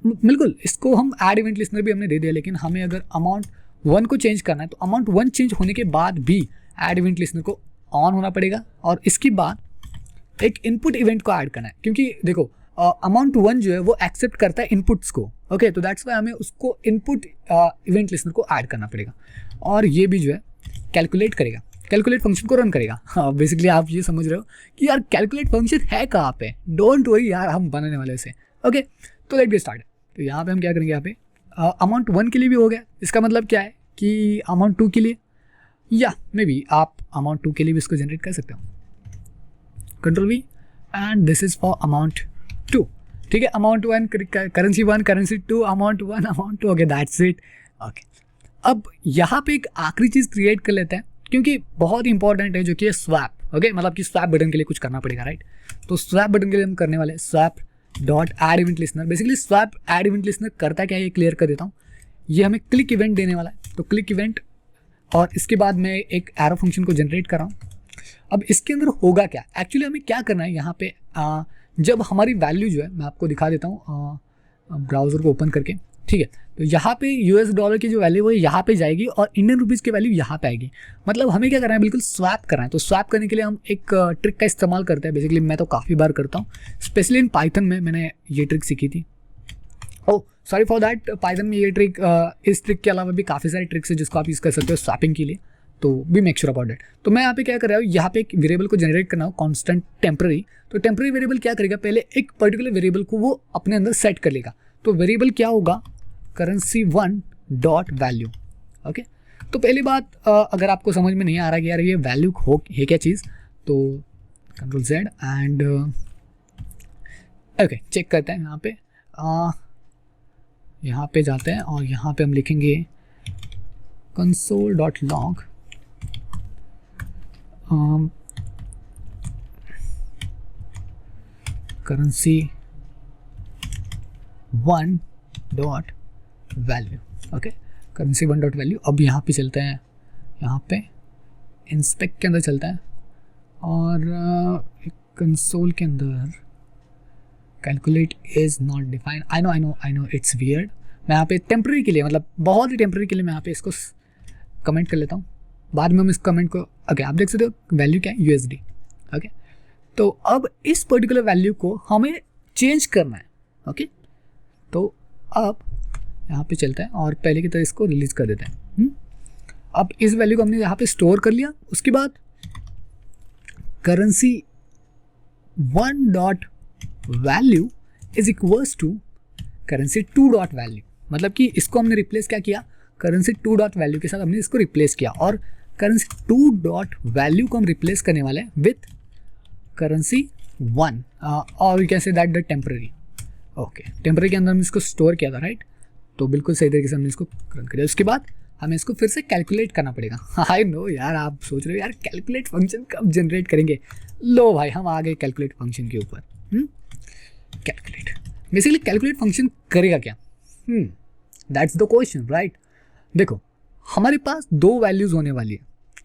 बिल्कुल इसको हम ऐड इवेंट लिसनर भी हमने दे दिया, लेकिन हमें अगर अमाउंट 1 को चेंज करना है तो अमाउंट 1 चेंज होने के बाद भी ऐड इवेंट लिसनर को ऑन होना पड़ेगा, और इसके बाद एक इनपुट इवेंट को ऐड करना है, क्योंकि देखो अमाउंट 1 जो है वो एक्सेप्ट करता है इनपुट्स को, ओके। तो दैट्स वाई हमें उसको इनपुट इवेंट लिसनर को ऐड करना पड़ेगा, और ये भी जो है कैलकुलेट करेगा, कैलकुलेट फंक्शन को रन करेगा। हाँ बेसिकली आप ये समझ रहे हो कि यार कैलकुलेट फंक्शन है कहाँ पे, डोंट वरी यार, हम बनाने वाले से, ओके। तो लेट गेट स्टार्ट। तो यहाँ पे हम क्या करेंगे, यहाँ पे अमाउंट 1 के लिए भी हो गया, इसका मतलब क्या है कि अमाउंट 2 के लिए, या मे बी आप अमाउंट 2 के लिए भी इसको जनरेट कर सकते हो, control we, and this is for amount 2, ठीक है। Amount 1 currency 1 currency 2 amount 1 amount 2, okay that's it, okay. अब यहाँ पे एक आखिरी चीज़ क्रिएट कर लेते हैं, क्योंकि बहुत इंपॉर्टेंट है, जो कि है स्वैप, ओके। मतलब कि स्वैप बटन के लिए कुछ करना पड़ेगा, राइट। तो स्वैप बटन के लिए हम करने वाले swap dot add event listener. Basically swap add event listener करता क्या है ये क्लियर कर देता हूँ। ये हमें क्लिक इवेंट देने वाला है, तो क्लिक इवेंट और इसके बाद मैं एक एरो फंक्शन को जनरेट कर रहा हूँ। अब इसके अंदर होगा क्या, एक्चुअली हमें क्या करना है यहाँ पे, जब हमारी वैल्यू जो है, मैं आपको दिखा देता हूँ ब्राउज़र को ओपन करके, ठीक है। तो यहाँ पे यूएस डॉलर की जो वैल्यू है यहाँ पे जाएगी और इंडियन रुपीज़ की वैल्यू यहाँ पे आएगी। मतलब हमें क्या करना है, बिल्कुल स्वैप करना है। तो स्वैप करने के लिए हम एक ट्रिक का इस्तेमाल करते हैं, बेसिकली मैं तो काफ़ी बार करता हूँ, स्पेशली इन पाइथन में मैंने ये ट्रिक सीखी थी। Oh sorry for that, Python में ये ट्रिक, इस ट्रिक के अलावा भी काफ़ी सारे ट्रिक्स है जिसको आप यूज़ कर सकते हो स्वैपिंग के लिए, तो be make sure about that. तो मैं यहाँ पे क्या कर रहा हूँ, यहाँ पे एक वेरिएबल को जनरेट करना हो कांस्टेंट टेम्पररी। तो टेम्पररी वेरिएबल क्या करेगा, पहले एक पर्टिकुलर वेरिएबल को वो अपने अंदर सेट कर लेगा। तो वेरिएबल क्या होगा, currency1 डॉट वैल्यू। ओके, तो पहली बात, अगर आपको समझ में नहीं आ रहा कि यार ये वैल्यू हो है क्या चीज़, तो Ctrl+Z एंड ओके चेक करते हैं। यहाँ पे जाते हैं और यहाँ पे हम लिखेंगे console.log currency1 dot value. Okay, currency1 dot value. अब यहाँ पे चलते हैं, यहाँ पे इंस्पेक्ट के अंदर चलता है और कंसोल के अंदर calculate is not defined. I know it's weird. मैं यहाँ पे टेम्प्रेरी के लिए, मतलब बहुत ही टेम्प्रेरी के लिए मैं यहाँ पे इसको कमेंट कर लेता हूँ, बाद में हम इस कमेंट को, ओके आप देख सकते हो वैल्यू क्या है, USD। ओके, तो अब इस पर्टिकुलर वैल्यू को हमें चेंज करना है। ओके, तो अब यहाँ पे चलता है और पहले की तरह इसको रिलीज कर देते हैं। अब इस वैल्यू को हमने यहाँ पे स्टोर कर लिया। उसके बाद currency1 dot value is equals to currency2 dot value. मतलब कि इसको हमने रिप्लेस क्या किया, currency2 डॉट वैल्यू के साथ हमने इसको रिप्लेस किया, और currency2 डॉट वैल्यू को हम रिप्लेस करने वाले हैं विथ currency1 और you can say that the temporary. Okay, temporary के अंदर हमने इसको स्टोर किया था, राइट। तो बिल्कुल सही तरीके से हमने इसको रन कर दिया। उसके बाद हमें इसको फिर से कैलकुलेट करना पड़ेगा। आई नो यार, आप सोच रहे हो यार कैलकुलेट फंक्शन कब जनरेट करेंगे। लो भाई, हम आ गए कैलकुलेट फंक्शन के ऊपर। कैलकुलेट, बेसिकली कैलकुलेट फंक्शन करेगा क्या, दैट्स द क्वेश्चन, राइट। देखो, हमारे पास दो वैल्यूज़ होने वाली है,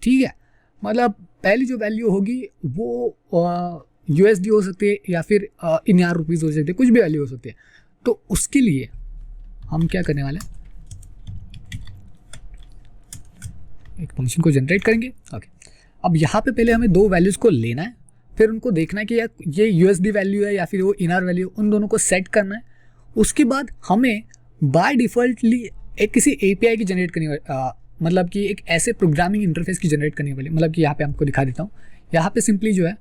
ठीक है। मतलब पहली जो वैल्यू होगी वो USD हो सकती है या फिर इंडियन रुपीज़ हो सकती है, कुछ भी वैल्यू हो सकती है। तो उसके लिए हम क्या करने वाले हैं, एक फंक्शन को जनरेट करेंगे। ओके, अब यहाँ पे पहले हमें दो वैल्यूज़ को लेना है, फिर उनको देखना है कि यार ये USD वैल्यू है या फिर वो इनर वैल्यू, उन दोनों को सेट करना है। उसके बाद हमें बाय डिफ़ॉल्टली एक किसी API की जनरेट करनी, मतलब कि एक ऐसे प्रोग्रामिंग इंटरफेस की जनरेट करनी वाली। मतलब कि यहाँ पे आपको दिखा देता हूँ, यहाँ पे सिंपली जो है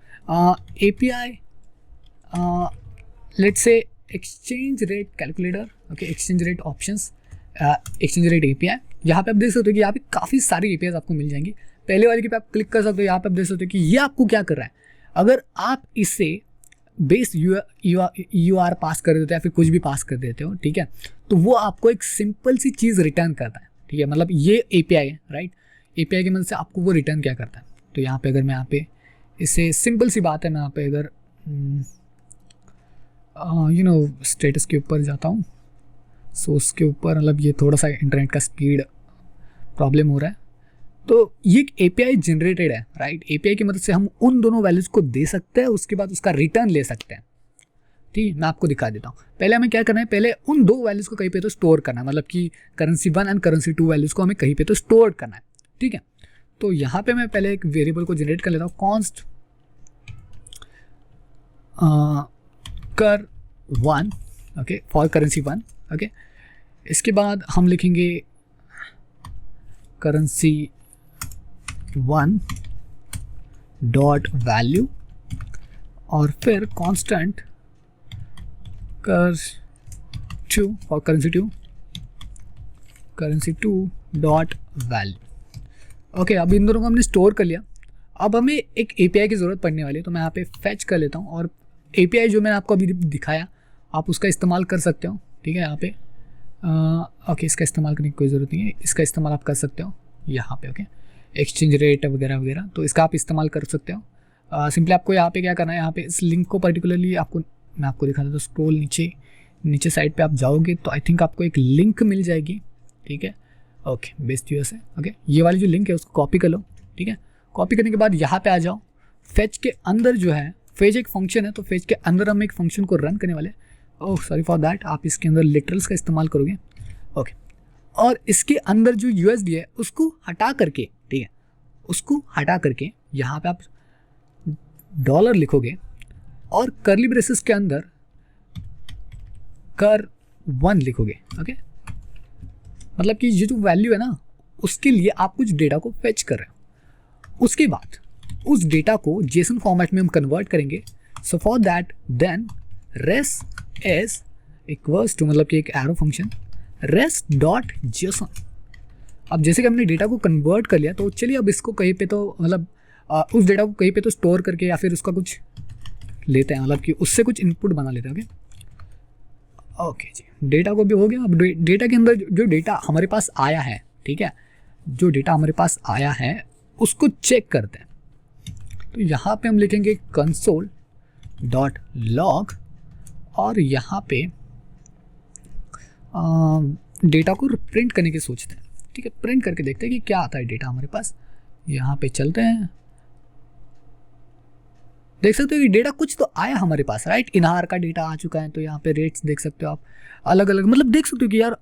API let's say exchange rate calculator. Okay, exchange rate options, exchange rate API। यहाँ पे आप देख सकते हो कि यहाँ पे काफ़ी सारी APIs आपको मिल जाएंगी। पहले वाले के पे आप क्लिक कर सकते हो, यहाँ पे आप देख सकते हो कि ये आपको क्या कर रहा है। अगर आप इससे बेस UR पास कर देते हो या फिर कुछ भी पास कर देते हो, ठीक है, तो वो आपको एक सिंपल सी चीज़ रिटर्न करता है, ठीक है। मतलब ये API है, राइट। API की मदद से आपको वो रिटर्न क्या करता है। तो यहाँ पे अगर मैं यहाँ पे इससे सिंपल सी बात है, मैं यहाँ पे अगर स्टेटस के ऊपर जाता हूँ, सोर्स के ऊपर, मतलब ये थोड़ा सा इंटरनेट का स्पीड प्रॉब्लम हो रहा है। तो ये एक API जनरेटेड है, राइट। API की मदद से हम उन दोनों वैल्यूज़ को दे सकते हैं, उसके बाद उसका रिटर्न ले सकते हैं, ठीक है। मैं आपको दिखा देता हूँ। पहले हमें क्या करना है, पहले उन दो वैल्यूज़ को कहीं पे तो स्टोर करना है, मतलब कि currency1 एंड currency2 वैल्यूज़ को हमें कहीं पे तो स्टोर करना है, ठीक है। तो यहाँ पे मैं पहले एक वेरिएबल को जनरेट कर लेता हूँ, कॉन्स्ट कर1, ओके, फॉर currency1। ओके, इसके बाद हम लिखेंगे currency1 डॉट वैल्यू और फिर कांस्टेंट कर2 और currency2 डॉट वैल्यू। ओके, अब इन दोनों को हमने स्टोर कर लिया। अब हमें एक API की ज़रूरत पड़ने वाली है, तो मैं यहाँ पे फैच कर लेता हूँ और API जो मैंने आपको अभी दिखाया आप उसका इस्तेमाल कर सकते हो, ठीक है। यहाँ पे ओके, इसका इस्तेमाल करने की कोई ज़रूरत नहीं है, इसका इस्तेमाल आप कर सकते हो यहाँ पे। ओके, एक्सचेंज रेट वगैरह वगैरह, तो इसका आप इस्तेमाल कर सकते हो। सिंपली आपको यहाँ पे क्या करना है, यहाँ पे इस लिंक को पर्टिकुलरली मैं आपको दिखा देता हूँ। स्क्रॉल नीचे साइड पे आप जाओगे तो आई थिंक आपको एक लिंक मिल जाएगी, ठीक है। ओके बेस्ट यूएस है। ओके ये वाली जो लिंक है उसको कॉपी कर लो, ठीक है। कॉपी करने के बाद यहाँ पे आ जाओ, फेच के अंदर जो है, फेच एक फंक्शन है, तो फेच के अंदर हम एक फंक्शन को रन करने वाले। ओह सॉरी फॉर दैट, आप इसके अंदर लिटरल्स का इस्तेमाल करोगे। ओके और इसके अंदर जो यूएसडी है उसको हटा करके, ठीक है, उसको हटा करके यहाँ पे आप डॉलर लिखोगे और कर्ली ब्रेसेस के अंदर कर1 लिखोगे। ओके मतलब कि ये जो वैल्यू है ना उसके लिए आप कुछ डेटा को फेच कर रहे हो, उसके बाद उस डेटा को जेसन फॉर्मेट में हम कन्वर्ट करेंगे। So for that then res s equals to, मतलब कि एक arrow function res dot JSON. अब जैसे कि हमने डेटा को कन्वर्ट कर लिया तो चलिए अब इसको कहीं पे तो मतलब उस डेटा को कहीं पे तो स्टोर करके या फिर उसका कुछ लेते हैं, मतलब कि उससे कुछ इनपुट बना लेते हैं। ओके जी, डेटा को भी हो गया। अब डेटा के अंदर जो डेटा हमारे पास आया है, ठीक है, जो डेटा हमारे पास आया है उसको चेक करते हैं। तो यहाँ पे हम लिखेंगे कंसोल डॉट लॉग और यहाँ पे डेटा को प्रिंट करने की सोचते हैं, ठीक है। प्रिंट करके देखते हैं कि क्या आता है डेटा हमारे पास। यहाँ पे चलते हैं, देख सकते हो कि डेटा कुछ तो आया हमारे पास, राइट। इनहार का डेटा आ चुका है, तो यहाँ पे रेट्स देख सकते हो आप अलग अलग, मतलब देख सकते हो कि यार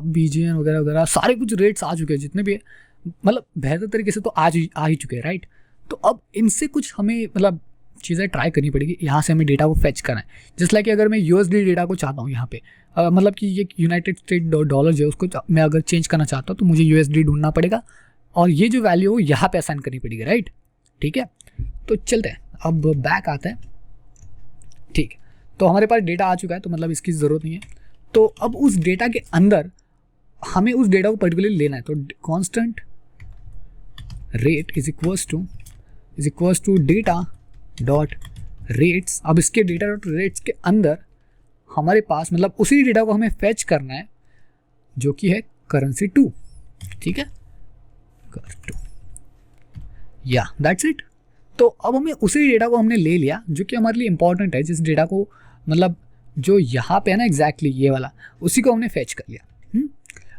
बीजीएन वगैरह वगैरह सारे कुछ रेट्स आ चुके हैं जितने भी है, मतलब बेहतर तरीके से तो आज आ ही चुके हैं, राइट। तो अब इनसे कुछ हमें मतलब चीज़ें ट्राई करनी पड़ेगी। यहाँ से हमें डेटा को फेच करना है। जस्ट लाइक अगर मैं यूएसडी डेटा को चाहता हूँ यहाँ पे मतलब कि ये यूनाइटेड स्टेट डॉलर जो है उसको मैं अगर चेंज करना चाहता हूँ तो मुझे यूएसडी ढूंढना पड़ेगा और ये जो वैल्यू हो यहाँ पे असाइन करनी पड़ेगी, राइट। ठीक है, तो चलते हैं, अब बैक आते हैं। ठीक है, तो हमारे पास डेटा आ चुका है, तो मतलब इसकी ज़रूरत नहीं है। तो अब उस डेटा के अंदर हमें उस डेटा को पर्टिकुलरली लेना है, तो constant rate is equals to data dot rates. अब इसके डेटा डॉट रेट्स के अंदर हमारे पास मतलब उसी डेटा को हमें फेच करना है जो कि है करेंसी 2, ठीक है, कर 2 या दैट्स इट। तो अब हमें उसी डेटा को हमने ले लिया जो कि हमारे लिए इंपॉर्टेंट है, जिस डेटा को मतलब जो यहाँ पे है ना एग्जैक्टली ये वाला, उसी को हमने फेच कर लिया।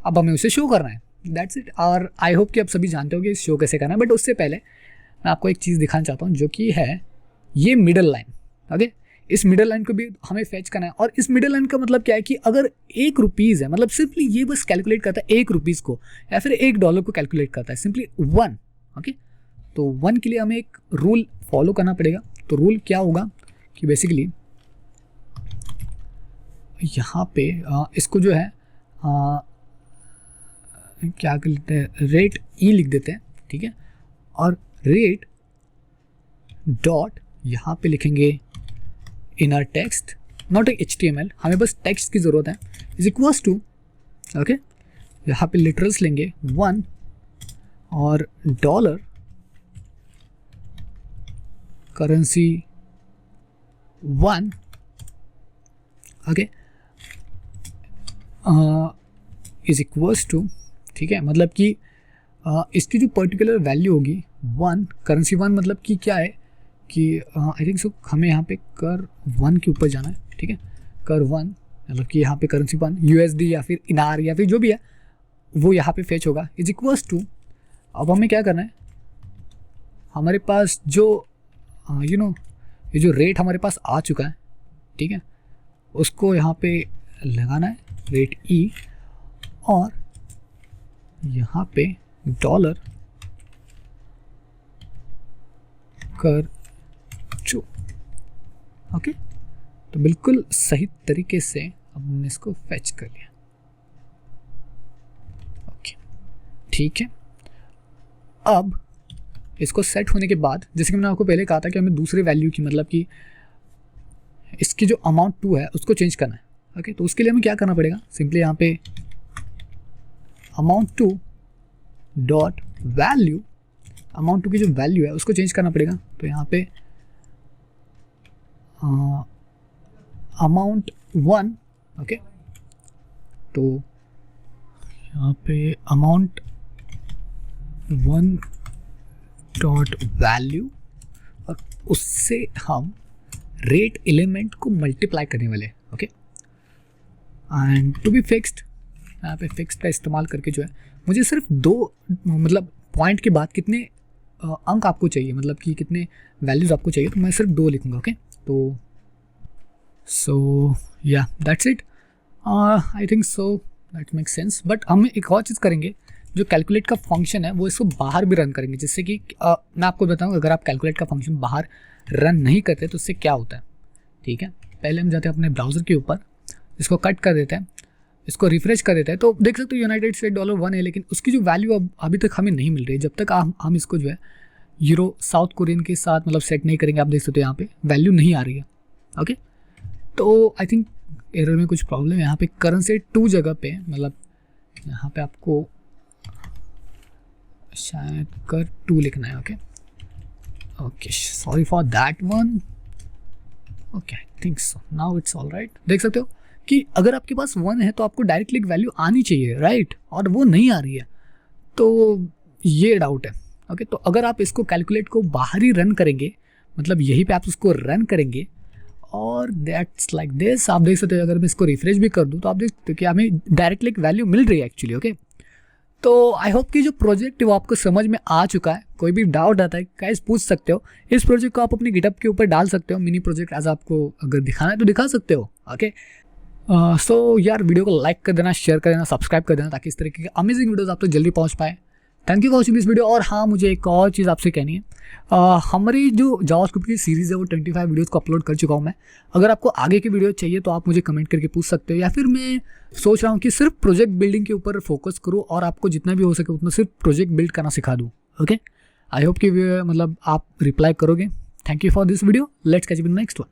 अब हमें उसे शो करना है, दैट्स इट। और आई होप कि आप सभी जानते हो कि शो कैसे करना है, बट उससे पहले मैं आपको एक चीज़ दिखाना चाहता हूँ जो कि है ये मिडल लाइन। ओके, इस मिडल लाइन को भी हमें फेच करना है। और इस मिडल लाइन का मतलब क्या है कि अगर ₹1 है, मतलब सिंपली ये बस कैलकुलेट करता है ₹1 को या फिर $1 को कैलकुलेट करता है, सिंपली 1। ओके, तो 1 के लिए हमें एक रूल फॉलो करना पड़ेगा। तो रूल क्या होगा कि बेसिकली यहाँ पे इसको जो है क्या कर लेते हैं, रेट ई लिख देते हैं, ठीक है। और रेट डॉट यहाँ पे लिखेंगे इनर टेक्स्ट, नॉट HTML, हमें बस टेक्स्ट की ज़रूरत है, इज इक्वल्स टू, ओके, यहाँ पे लिटरल्स लेंगे 1 और dollar currency 1, okay, is equals to, ठीक है, मतलब कि इसकी जो पर्टिकुलर वैल्यू होगी 1 करेंसी 1, मतलब कि क्या है कि आई थिंक सो हमें यहाँ पे कर 1 के ऊपर जाना है, ठीक है। कर 1 मतलब कि यहाँ पे करेंसी 1 USD या फिर इनार या फिर जो भी है वो यहाँ पे फेच होगा, इज इक्वल्स टू। अब हमें क्या करना है, हमारे पास जो ये जो रेट हमारे पास आ चुका है, ठीक है, उसको यहाँ पे लगाना है रेट ई और यहाँ पे डॉलर कर 2। ओके, तो बिल्कुल सही तरीके से अब हमने इसको फेच कर लिया। ओके, ठीक है। अब इसको सेट होने के बाद जैसे कि मैंने आपको पहले कहा था कि हमें दूसरे वैल्यू की मतलब कि इसकी जो अमाउंट 2 है उसको चेंज करना है। ओके, तो उसके लिए हमें क्या करना पड़ेगा, सिंपली यहाँ पे अमाउंट 2 डॉट वैल्यू, अमाउंट 2 की जो वैल्यू है उसको चेंज करना पड़ेगा। तो यहाँ पे अमाउंट 1, ओके, तो यहाँ पे अमाउंट 1 डॉट वैल्यू और उससे हम रेट एलिमेंट को मल्टीप्लाई करने वाले, okay. And to be fixed, यहाँ पे फिक्स्ड का इस्तेमाल करके जो है मुझे सिर्फ 2 मतलब पॉइंट के बाद कितने अंक आपको चाहिए, मतलब कि कितने वैल्यूज़ आपको चाहिए, तो मैं सिर्फ 2 लिखूँगा। ओके, तो सो या that's it, I think so that make sense. But हम एक और चीज़ करेंगे, जो कैलकुलेट का फंक्शन है वो इसको बाहर भी रन करेंगे, जिससे कि मैं आपको बताऊँ अगर आप कैलकुलेट का फंक्शन बाहर रन नहीं करते तो उससे क्या होता है। ठीक है, पहले हम जाते हैं अपने ब्राउज़र के ऊपर, इसको कट कर देते हैं, इसको रिफ्रेश कर देते हैं, तो देख सकते हो यूनाइटेड स्टेट $1 है, लेकिन उसकी जो वैल्यू अभी तक हमें नहीं मिल रही है। जब तक हम इसको जो है यूरो साउथ कोरियन के साथ मतलब सेट नहीं करेंगे, आप देख सकते हो यहाँ पे वैल्यू नहीं आ रही है। ओके, तो आई थिंक एरर में कुछ प्रॉब्लम है यहाँ पे। करेंसी 2 जगह पे, मतलब यहाँ पे आपको शायद कर 2 लिखना है। Okay okay, sorry for that one. Okay, I think so now it's all right. देख सकते हो कि अगर आपके पास 1 है तो आपको डायरेक्टली एक वैल्यू आनी चाहिए, राइट, और वो नहीं आ रही है, तो ये डाउट है। ओके, तो अगर आप इसको कैलकुलेट को बाहर ही रन करेंगे, मतलब यहीं पे आप उसको रन करेंगे और दैट्स लाइक दिस, आप देख सकते हो अगर मैं इसको रिफ्रेश भी कर दूँ तो आप देख सकते हो कि हमें डायरेक्टली एक वैल्यू मिल रही है एक्चुअली। ओके, तो आई होप कि जो प्रोजेक्ट है वो आपको समझ में आ चुका है। कोई भी डाउट आता है गाइस पूछ सकते हो। इस प्रोजेक्ट को आप अपने गिटहब के ऊपर डाल सकते हो, मिनी प्रोजेक्ट एज आपको अगर दिखाना है तो दिखा सकते हो। ओके, सो यार वीडियो को लाइक कर देना, शेयर कर देना, सब्सक्राइब कर देना, ताकि इस तरीके के अमेजिंग वीडियोस आप तक जल्दी पहुंच पाए। Thank you for watching this video. और हाँ, मुझे एक और चीज़ आपसे कहनी है, हमारी जो जावास्क्रिप्ट की सीरीज़ है वो 25 वीडियोज़ को अपलोड कर चुका हूँ मैं। अगर आपको आगे की वीडियो चाहिए तो आप मुझे कमेंट करके पूछ सकते हो, या फिर मैं सोच रहा हूँ कि सिर्फ प्रोजेक्ट बिल्डिंग के ऊपर फोकस करूँ और आपको जितना भी हो सके उतना सिर्फ प्रोजेक्ट बिल्ड करना सिखा दूँ। ओके, आई होप कि मतलब आप रिप्लाई करोगे। Thank you for this video, let's catch up in next one.